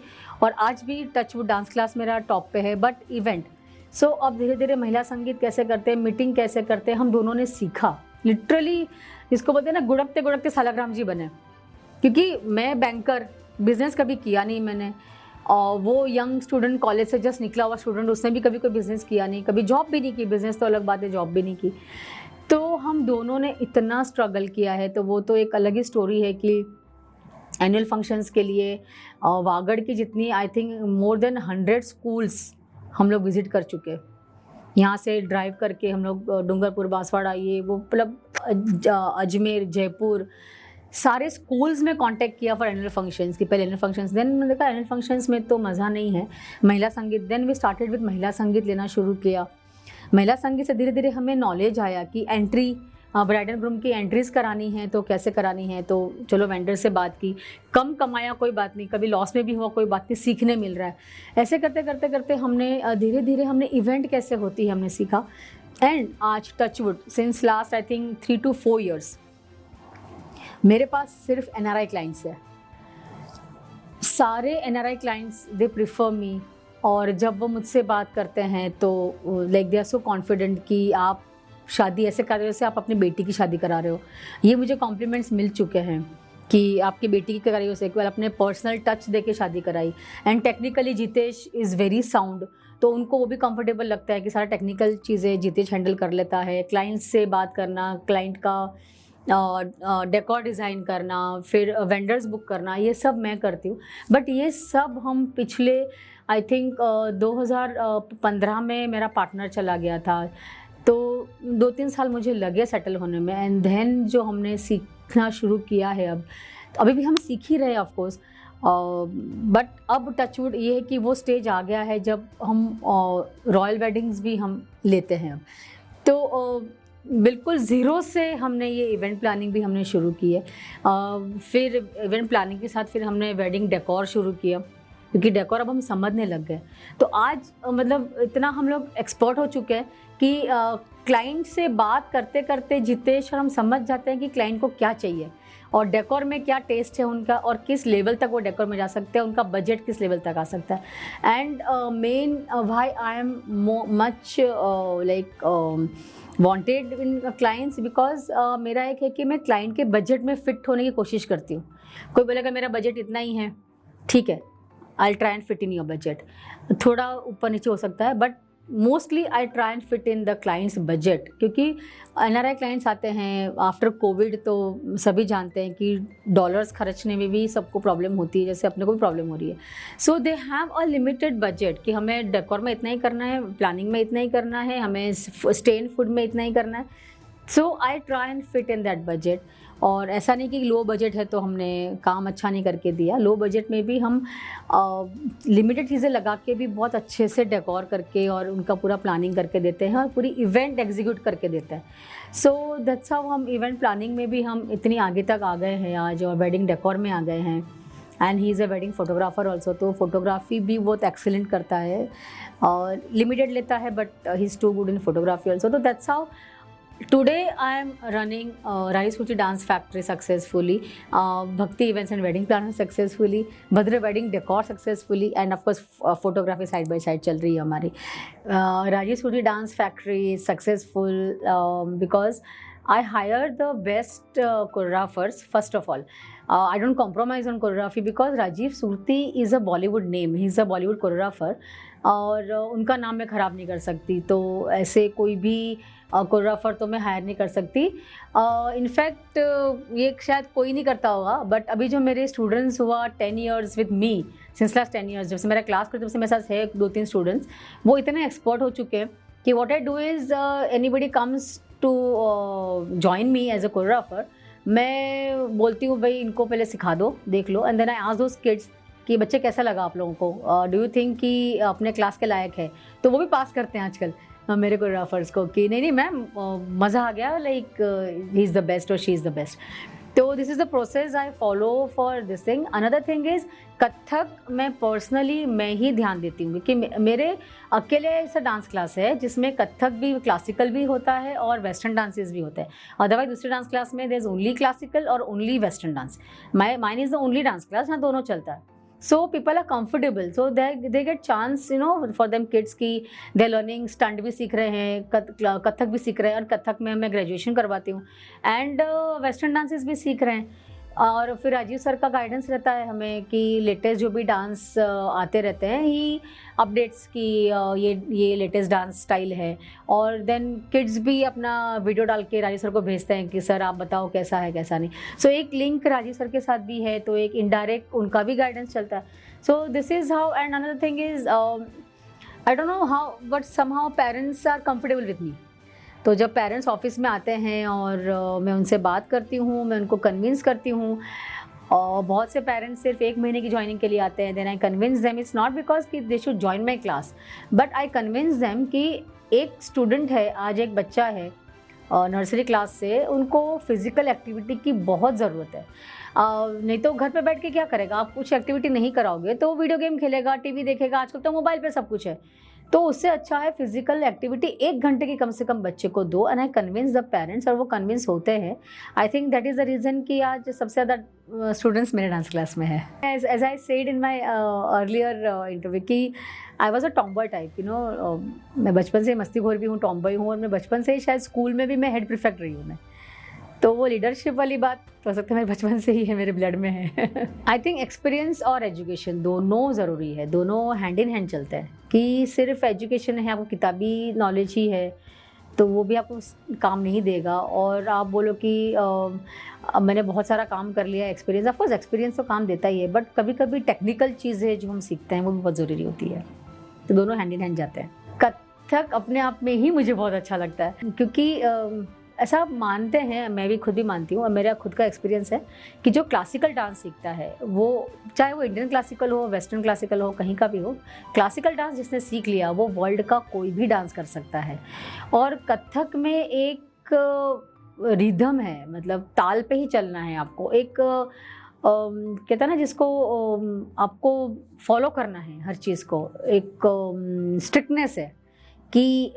और आज भी टचवुड डांस क्लास मेरा टॉप पे है। बट इवेंट, सो अब धीरे धीरे महिला संगीत कैसे करते हैं, मीटिंग कैसे करते हैं, हम दोनों ने सीखा। लिटरली इसको बोलते हैं ना, गुड़कते गुड़कते सालाग्राम जी बने, क्योंकि मैं बैंकर, बिज़नेस कभी किया नहीं मैंने, और वो यंग स्टूडेंट, कॉलेज से जस्ट निकला हुआ स्टूडेंट, उसने भी कभी कोई बिज़नेस किया नहीं, कभी जॉब भी नहीं की, बिज़नेस तो अलग बात है, जॉब भी नहीं की। तो हम दोनों ने इतना स्ट्रगल किया है, तो वो तो एक अलग ही स्टोरी है कि एनुअल फंक्शंस के लिए वागड़ की जितनी, I think more than 100 schools हम लोग विज़िट कर चुके। यहाँ से ड्राइव करके हम लोग डूंगरपुर, बांसवाड़ा, ये वो मतलब अजमेर, जयपुर, सारे स्कूल्स में कांटेक्ट किया फॉर एनुअल फंक्शंस की। पहले एनुअल फंक्शंस, देन मैंने देखा एनुअल फंक्शंस में तो मज़ा नहीं है, महिला संगीत, देन वी स्टार्टेड विद महिला संगीत लेना शुरू किया। महिला संगीत से धीरे धीरे हमें नॉलेज आया कि एंट्री, ब्राइड एंड ग्रूम की एंट्रीज़ करानी है तो कैसे करानी है, तो चलो वेंडर से बात की, कम कमाया कोई बात नहीं, कभी लॉस में भी हुआ कोई बात नहीं, सीखने मिल रहा है। ऐसे करते करते करते हमने धीरे धीरे हमने इवेंट कैसे होती है हमने सीखा। एंड आज touchwood since last I think 3 to 4 years मेरे पास सिर्फ NRI क्लाइंट्स है। सारे NRI clients they prefer me, और जब वो मुझसे बात करते हैं तो like they are so confident कि आप शादी ऐसे कर रहे हो जैसे आप अपनी बेटी की शादी करा रहे हो। ये मुझे कॉम्प्लीमेंट्स मिल चुके हैं कि आपकी बेटी की कराई हो, एक बार अपने पर्सनल टच दे के शादी कराई। And technically Jitesh is very sound, तो उनको वो भी कंफर्टेबल लगता है कि सारा टेक्निकल चीज़ें जितेश हैंडल कर लेता है। क्लाइंट से बात करना, क्लाइंट का डेकोर डिज़ाइन करना, फिर वेंडर्स बुक करना, ये सब मैं करती हूँ। बट ये सब हम पिछले आई थिंक 2015 में मेरा पार्टनर चला गया था, तो 2-3 साल मुझे लगे सेटल होने में। एंड देन जो हमने सीखना शुरू किया है, अभी भी हम सीख ही रहे हैं ऑफ कोर्स, बट अब टचवुड ये है कि वो स्टेज आ गया है जब हम रॉयल वेडिंग्स भी हम लेते हैं। तो बिल्कुल ज़ीरो से हमने ये इवेंट प्लानिंग भी हमने शुरू की है। फिर इवेंट प्लानिंग के साथ फिर हमने वेडिंग डेकोर शुरू किया, क्योंकि डेकोर अब हम समझने लग गए। तो आज मतलब इतना हम लोग एक्सपर्ट हो चुके हैं कि क्लाइंट से बात करते करते जितेश और हम समझ जाते हैं कि क्लाइंट को क्या चाहिए और डेकोर में क्या टेस्ट है उनका, और किस लेवल तक वो डेकोर में जा सकते हैं, उनका बजट किस लेवल तक आ सकता है। And main why I am much like wanted in clients, because मेरा एक है कि मैं क्लाइंट के बजट में फिट होने की कोशिश करती हूँ। कोई बोलेगा मेरा बजट इतना ही है, ठीक है, आई try and fit in your budget, थोड़ा ऊपर नीचे हो सकता है, but mostly I try and fit in the clients budget, क्योंकि NRI क्लाइंट्स आते हैं आफ्टर कोविड, तो सभी जानते हैं कि डॉलर्स खर्चने में भी सबको प्रॉब्लम होती है, जैसे अपने को भी प्रॉब्लम हो रही है. So they have a limited budget कि हमें डेकोर में इतना ही करना है, प्लानिंग में इतना ही करना है, हमें स्टे इन फूड में इतना ही करना है. So I try and fit in that budget. और ऐसा नहीं कि लो बजट है तो हमने काम अच्छा नहीं करके दिया. लो बजट में भी हम लिमिटेड चीज़ें लगा के भी बहुत अच्छे से डेकोर करके और उनका पूरा प्लानिंग करके देते हैं और पूरी इवेंट एग्जीक्यूट करके देते हैं. सो दैट्स हाउ हम इवेंट प्लानिंग में भी हम इतनी आगे तक आ गए हैं आज, और वेडिंग डेकोर में आ गए हैं. And he is a wedding photographer also, तो फोटोग्राफी भी बहुत एक्सेलेंट करता है और लिमिटेड लेता है, but he is too good in photography also. तो that's how today I am running Raji Sruti Dance Factory successfully, Bhakti Events and Wedding Planner successfully, Bhadra Wedding Decor successfully, and of course photography side by side चल रही है हमारी. Raji Sruti Dance Factory is successful because I hired the best choreographers first of all. I don't compromise on choreography because Rajiv Surti is a Bollywood name. He is a Bollywood choreographer और उनका नाम मैं ख़राब नहीं कर सकती, तो ऐसे कोई भी कोरियोग्राफर तो मैं हायर नहीं कर सकती. इनफैक्ट ये शायद कोई नहीं करता होगा, बट अभी जो मेरे स्टूडेंट्स हुआ 10 years with me, since last 10 years, जब से मेरा क्लास करते तब से मेरे साथ है 2-3 स्टूडेंट्स, वो इतने एक्सपर्ट हो चुके हैं कि what I do is anybody comes to join me as a choreographer, मैं बोलती हूँ भाई इनको पहले सिखा दो, देख लो, and then I ask those kids कि बच्चे कैसा लगा आप लोगों को, डू यू थिंक कि अपने क्लास के लायक है, तो वो भी पास करते हैं आजकल मेरे कोरियोग्राफर्स को कि नहीं नहीं मैम मज़ा आ गया, like he is the best और शी इज़ द बेस्ट. तो this is the process I follow for this thing. Another thing is Kathak मैं पर्सनली मैं ही ध्यान देती हूँ कि मेरे अकेले ऐसा डांस क्लास है जिसमें कथक भी क्लासिकल भी होता है और वेस्टर्न डांसेस भी होते हैं. अदरवाइज दूसरे डांस क्लास में देयर इज़ ओनली क्लासिकल और only western dance. Mine is the only dance class, यहाँ दोनों चलता है. So people are comfortable, so they get chance, you know, for them kids की they learning स्टंट भी सीख रहे हैं, कथक भी सीख रहे हैं, और कथक में मैं ग्रेजुएशन करवाती हूँ, एंड वेस्टर्न डांसेस भी सीख रहे हैं. और फिर राजीव सर का गाइडेंस रहता है हमें कि लेटेस्ट जो भी डांस आते रहते हैं, ही अपडेट्स की ये लेटेस्ट डांस स्टाइल है. और देन किड्स भी अपना वीडियो डाल के राजीव सर को भेजते हैं कि सर आप बताओ कैसा है कैसा नहीं. सो एक लिंक राजीव सर के साथ भी है, तो एक इनडायरेक्ट उनका भी गाइडेंस चलता है. So this is how. And another thing is I don't know how, but somehow parents are comfortable with me. तो जब पेरेंट्स ऑफिस में आते हैं और मैं उनसे बात करती हूँ, मैं उनको कन्विंस करती हूँ, और बहुत से पेरेंट्स सिर्फ 1 महीने की ज्वाइनिंग के लिए आते हैं. Then I convince them, it's not because कि they should join my class, but I convince them कि एक स्टूडेंट है, आज एक बच्चा है नर्सरी क्लास से, उनको फिज़िकल एक्टिविटी की बहुत ज़रूरत है. नहीं तो घर पे बैठ के क्या करेगा, आप कुछ एक्टिविटी नहीं कराओगे तो वीडियो गेम खेलेगा, टीवी देखेगा, आजकल तो मोबाइल पे सब कुछ है. तो उससे अच्छा है फिजिकल एक्टिविटी 1 घंटे की कम से कम बच्चे को दो. And I convince the parents, और वो कन्विंस होते हैं. I think that is the reason कि आज सबसे ज़्यादा स्टूडेंट्स मेरे डांस क्लास में है. As I said in my earlier interview कि I was a tomboy type, you know, मैं बचपन से मस्तीखोर भी हूँ, टॉम्बॉय हूँ, और मैं बचपन से ही शायद स्कूल में भी मैं हेड प्रीफेक्ट रही हूँ मैं. तो वो लीडरशिप वाली बात हो सकता है मेरे बचपन से ही है, मेरे ब्लड में है. आई थिंक एक्सपीरियंस और एजुकेशन दोनों ज़रूरी है, दोनों हैंड इन हैंड चलते हैं. कि सिर्फ एजुकेशन है, आपको किताबी नॉलेज ही है, तो वो भी आपको काम नहीं देगा. और आप बोलो कि मैंने बहुत सारा काम कर लिया, एक्सपीरियंस, ऑफ कोर्स एक्सपीरियंस तो काम देता ही है, बट कभी कभी टेक्निकल चीज़ें जो हम सीखते हैं वो भी बहुत ज़रूरी होती है. तो दोनों हैंड इन हैंड जाते हैं. कथक अपने आप में ही मुझे बहुत अच्छा लगता है, क्योंकि ऐसा मानते हैं, मैं भी खुद भी मानती हूँ, और मेरा खुद का एक्सपीरियंस है कि जो क्लासिकल डांस सीखता है, वो चाहे वो इंडियन क्लासिकल हो, वेस्टर्न क्लासिकल हो, कहीं का भी हो, क्लासिकल डांस जिसने सीख लिया वो वर्ल्ड का कोई भी डांस कर सकता है. और कथक में एक रिदम है, मतलब ताल पे ही चलना है आपको. एक कहता ना जिसको आपको फॉलो करना है हर चीज़ को, एक स्ट्रिक्टनेस है कि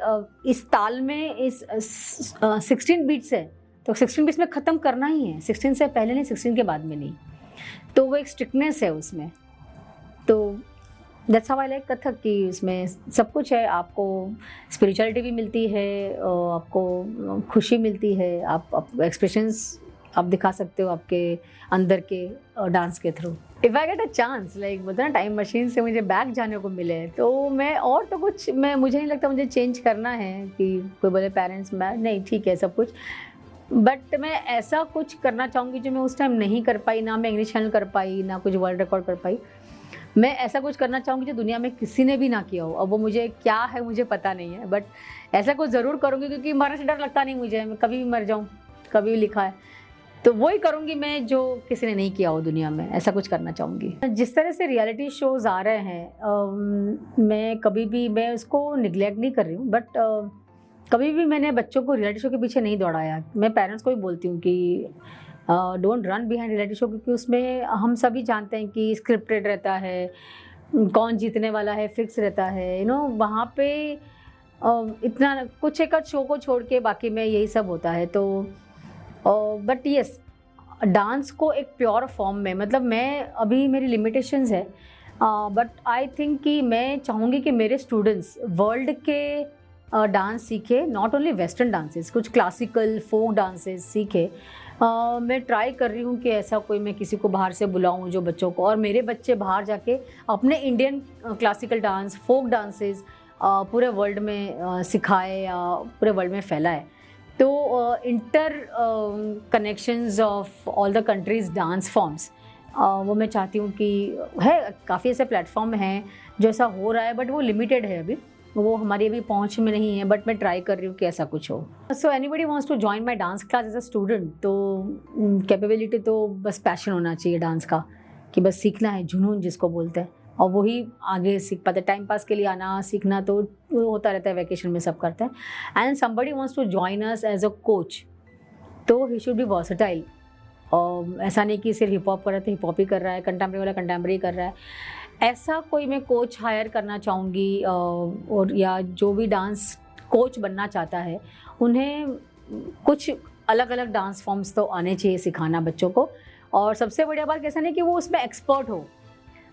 इस ताल में इस 16 बीट्स है तो 16 बीट्स में ख़त्म करना ही है, 16 से पहले नहीं, 16 के बाद में नहीं. तो वो एक स्ट्रिक्टनेस है उसमें. तो that's how I like Kathak कि उसमें सब कुछ है. आपको स्पिरिचुअलिटी भी मिलती है, आपको खुशी मिलती है, आप एक्सप्रेशंस आप दिखा सकते हो आपके अंदर के डांस के through. If I get a chance, like बोलते हैं ना टाइम मशीन से मुझे बैक जाने को मिले, तो मैं और तो कुछ मुझे नहीं लगता मुझे चेंज करना है कि कोई बोले पेरेंट्स मैं नहीं ठीक है सब कुछ, बट मैं ऐसा कुछ करना चाहूँगी जो मैं उस टाइम नहीं कर पाई, ना मैं इंग्लिश चैनल कर पाई, ना कुछ वर्ल्ड रिकॉर्ड कर पाई। मैं ऐसा कुछ करना चाहूँगी जो दुनिया में किसी ने भी ना किया हो। अब वो मुझे क्या है मुझे पता नहीं है, बट ऐसा कुछ ज़रूर करूँगी क्योंकि मरने से डर लगता नहीं मुझे, मैं कभी भी मर जाऊँ, कभी भी लिखा है। तो वही करूँगी मैं जो किसी ने नहीं किया हो दुनिया में, ऐसा कुछ करना चाहूँगी। जिस तरह से रियलिटी शोज़ आ रहे हैं मैं कभी भी मैं उसको निग्लेक्ट नहीं कर रही हूँ, बट कभी भी मैंने बच्चों को रियलिटी शो के पीछे नहीं दौड़ाया। मैं पेरेंट्स को भी बोलती हूँ कि don't run behind reality show, क्योंकि उसमें हम सभी जानते हैं कि स्क्रिप्टेड रहता है, कौन जीतने वाला है फिक्स रहता है, वहाँ पे इतना कुछ एक शो को छोड़ के बाकी में यही सब होता है। तो बट यस, डांस को एक प्योर फॉर्म में, मतलब मैं अभी मेरी लिमिटेशंस है, बट आई थिंक कि मैं चाहूँगी कि मेरे स्टूडेंट्स वर्ल्ड के डांस सीखे, नॉट ओनली वेस्टर्न डांसेस, कुछ क्लासिकल फोक डांसेस सीखे। मैं ट्राई कर रही हूँ कि ऐसा कोई मैं किसी को बाहर से बुलाऊँ जो बच्चों को, और मेरे बच्चे बाहर जाके अपने Indian classical dance folk dances पूरे वर्ल्ड में सिखाए या पूरे वर्ल्ड में फैलाए। तो interconnections of all the countries dance forms, वो मैं चाहती हूँ कि है काफ़ी ऐसे प्लेटफॉर्म हैं जो ऐसा हो रहा है, बट वो लिमिटेड है अभी, वो हमारी अभी पहुंच में नहीं है, बट मैं ट्राई कर रही हूँ कि ऐसा कुछ हो। So anybody wants to join my dance class as a student, तो कैपेबिलिटी तो बस पैशन होना चाहिए डांस का, कि बस सीखना है, जुनून जिसको बोलते हैं, और वही आगे सीख पाते। टाइम पास के लिए आना सीखना तो होता रहता है, वैकेशन में सब करते हैं। And somebody wants to join us as a coach, तो ही शुड बी वर्सेटाइल। और ऐसा नहीं कि सिर्फ हिप हॉप कर रहा है तो हिप हॉप ही कर रहा है, कंटेम्प्रेरी वाला कंटेम्प्रेरी कर रहा है, ऐसा कोई मैं कोच हायर करना चाहूँगी। और या जो भी डांस कोच बनना चाहता है उन्हें कुछ अलग अलग डांस फॉर्म्स तो आने चाहिए सिखाना बच्चों को। और सबसे बढ़िया बात कैसा नहीं कि वो उसमें एक्सपर्ट हो,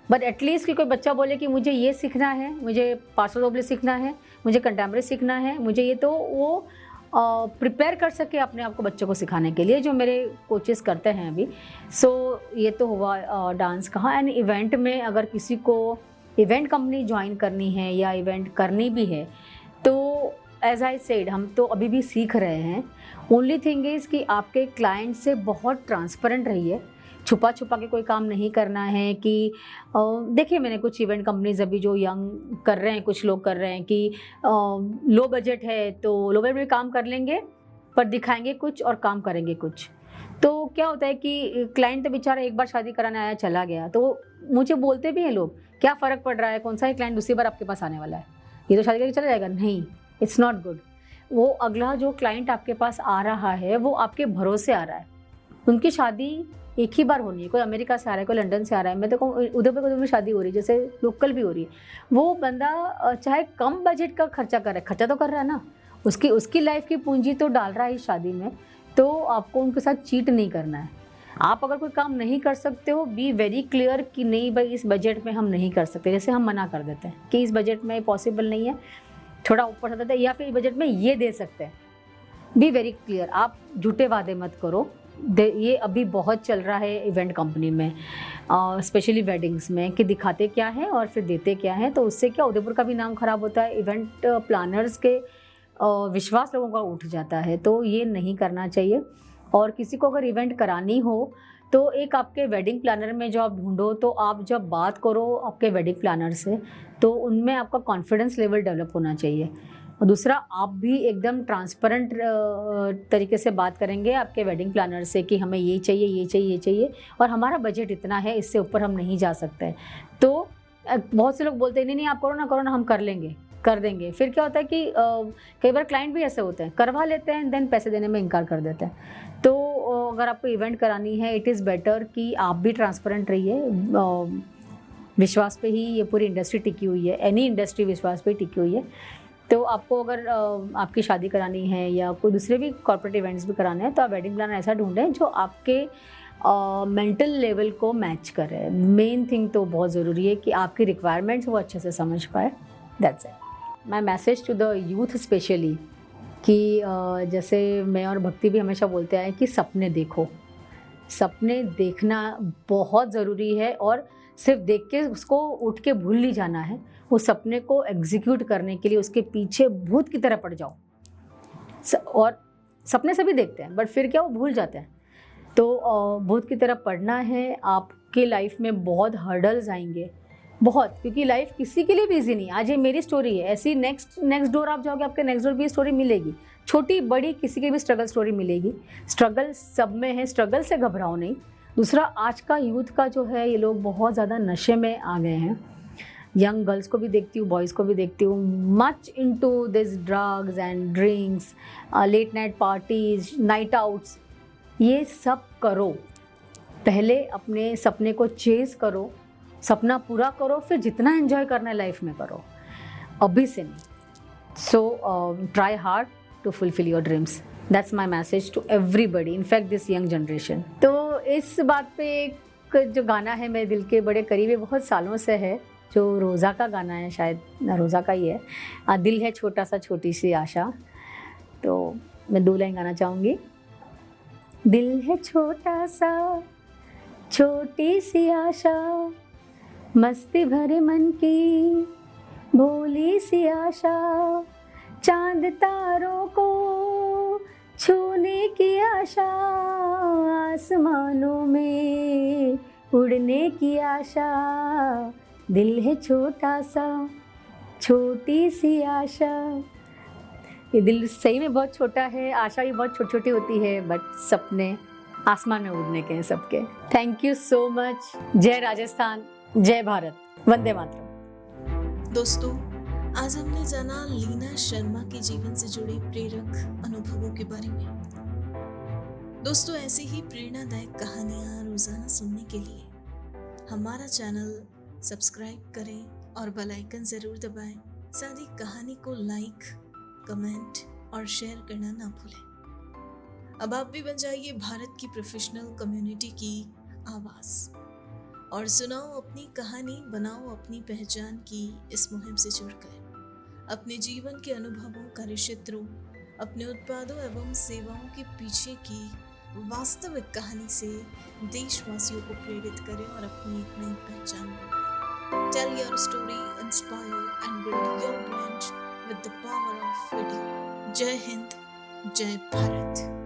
बट एटलीस्ट कि कोई बच्चा बोले कि मुझे ये सीखना है, मुझे पार्सल डोबले सीखना है, मुझे कंटेम्प्रेरी सीखना है, मुझे ये, तो वो प्रिपेयर कर सके अपने आप को बच्चों को सिखाने के लिए, जो मेरे कोचेस करते हैं अभी। सो ये तो हुआ डांस का। एंड इवेंट में अगर किसी को इवेंट कंपनी ज्वाइन करनी है या इवेंट करनी भी है, तो एज आई सेड हम तो अभी भी सीख रहे हैं। ओनली थिंग इज़ कि आपके क्लाइंट से बहुत ट्रांसपेरेंट रहिए, छुपा छुपा के कोई काम नहीं करना है। कि देखिए मैंने कुछ इवेंट कंपनीज अभी जो यंग कर रहे हैं, कुछ लोग कर रहे हैं कि लो बजट है तो लो बजट में काम कर लेंगे, पर दिखाएंगे कुछ और काम करेंगे कुछ। तो क्या होता है कि क्लाइंट तो बेचारा एक बार शादी कराने आया चला गया, तो मुझे बोलते भी हैं लोग, क्या फ़र्क पड़ रहा है, कौन सा ही क्लाइंट दूसरी बार आपके पास आने वाला है, ये तो शादी करके चला जाएगा। नहीं, इट्स नॉट गुड। वो अगला जो क्लाइंट आपके पास आ रहा है वो आपके भरोसे आ रहा है, उनकी शादी एक ही बार होनी है। कोई अमेरिका से आ रहा है, कोई लंदन से आ रहा है, मैं तो कहूँ उधर में शादी हो रही है, जैसे लोकल भी हो रही है। वो बंदा चाहे कम बजट का खर्चा कर रहा है, खर्चा तो कर रहा है ना, उसकी लाइफ की पूंजी तो डाल रहा है इस शादी में। तो आपको उनके साथ चीट नहीं करना है। आप अगर कोई काम नहीं कर सकते हो, बी वेरी क्लियर कि नहीं भाई इस बजट में हम नहीं कर सकते, जैसे हम मना कर देते हैं कि इस बजट में पॉसिबल नहीं है, थोड़ा ऊपर से देते हैं, या फिर इस बजट में ये दे सकते हैं। बी वेरी क्लियर, आप झूठे वादे मत करो। ये अभी बहुत चल रहा है इवेंट कंपनी में, स्पेशली वेडिंग्स में, कि दिखाते क्या है और फिर देते क्या है। तो उससे क्या उदयपुर का भी नाम खराब होता है, इवेंट प्लानर्स के विश्वास लोगों का उठ जाता है। तो ये नहीं करना चाहिए। और किसी को अगर इवेंट करानी हो तो एक आपके वेडिंग प्लानर में जो आप ढूंढो, तो आप जब बात करो आपके वेडिंग प्लानर से, तो उनमें आपका कॉन्फिडेंस लेवल डेवलप होना चाहिए। और दूसरा, आप भी एकदम ट्रांसपेरेंट तरीके से बात करेंगे आपके वेडिंग प्लानर से कि हमें ये चाहिए, ये चाहिए, ये चाहिए, और हमारा बजट इतना है, इससे ऊपर हम नहीं जा सकते। तो बहुत से लोग बोलते हैं नहीं आप करो ना, हम कर लेंगे, कर देंगे। फिर क्या होता है कि कई बार क्लाइंट भी ऐसे होते हैं, करवा लेते हैं, देन पैसे देने में इनकार कर देते हैं। तो अगर आपको इवेंट करानी है, इट इज़ बेटर कि आप भी ट्रांसपेरेंट रहिए। विश्वास पे ही ये पूरी इंडस्ट्री टिकी हुई है, एनी इंडस्ट्री विश्वास पे टिकी हुई है। तो आपको अगर आपकी शादी करानी है या कोई दूसरे भी कॉर्पोरेट इवेंट्स भी कराने हैं, तो आप वेडिंग प्लानर ऐसा ढूंढें जो आपके मेंटल लेवल को मैच करे। मेन थिंग तो बहुत ज़रूरी है कि आपकी रिक्वायरमेंट्स वो अच्छे से समझ पाए। That's it. My message to the youth specially कि जैसे मैं और भक्ति भी हमेशा बोलते आए कि सपने देखो, सपने देखना बहुत ज़रूरी है और सिर्फ देख के उसको उठ के भूल नहीं जाना है। वो सपने को एग्जीक्यूट करने के लिए उसके पीछे भूत की तरह पड़ जाओ। और सपने सभी देखते हैं बट फिर क्या वो भूल जाते हैं। तो भूत की तरह पढ़ना है। आपके लाइफ में बहुत हर्डल्स आएंगे, बहुत, क्योंकि लाइफ किसी के लिए भी ईजी नहीं है। आज ये मेरी स्टोरी है, ऐसी नेक्स्ट डोर आप जाओगे, आपके नेक्स्ट डोर भी स्टोरी मिलेगी, छोटी बड़ी किसी की भी स्ट्रगल स्टोरी मिलेगी। स्ट्रगल सब में है, स्ट्रगल से घबराओ नहीं। दूसरा, आज का यूथ का जो है, ये लोग बहुत ज़्यादा नशे में आ गए हैं। यंग गर्ल्स को भी देखती हूँ, बॉयज़ को भी देखती हूँ, much into this drugs and drinks, late night parties, night outs. ये सब करो, पहले अपने सपने को चेज़ करो, सपना पूरा करो, फिर जितना एंजॉय करना है लाइफ में करो, अभी से नहीं। So try hard to fulfil your dreams. That's my message to everybody, in fact this young generation. तो इस बात पे एक जो गाना है मेरे दिल के बड़े करीब है, बहुत सालों से है, जो रोज़ा का गाना है, शायद रोज़ा का ही है, दिल है छोटा सा छोटी सी आशा। तो मैं 2 लाइन गाना चाहूँगी। दिल है छोटा सा छोटी सी आशा, मस्ती भरे मन की भोली सी आशा, चांद तारों को छूने की आशा, आसमानों में उड़ने की आशा। दिल है छोटा सा छोटी सी आशा। ये दिल सही में बहुत छोटा है, आशा भी बहुत छोटी छोटी होती है, बट सपने आसमान में उड़ने के हैं सबके। Thank you so much. जय राजस्थान, जय भारत, वंदे मातरम। दोस्तों, आज हमने जाना लीना शर्मा के जीवन से जुड़े प्रेरक अनुभवों के बारे में। दोस्तों, ऐसी ही प्रेरणादायक कहानियां रोजाना सुनने के लिए हमारा चैनल सब्सक्राइब करें और बेल आइकन जरूर दबाएं। साथ ही कहानी को लाइक, कमेंट और शेयर करना ना भूलें। अब आप भी बन जाइए भारत की प्रोफेशनल कम्युनिटी की आवाज़ और सुनाओ अपनी कहानी, बनाओ अपनी पहचान की इस मुहिम से जुड़कर अपने जीवन के अनुभवों, कार्यक्षेत्रों, अपने उत्पादों एवं सेवाओं के पीछे की वास्तविक कहानी से देशवासियों को प्रेरित करें और अपनी एक नई पहचान बनाएं। Tell your story, inspire and build your brand with the power of video. जय हिंद, जय भारत।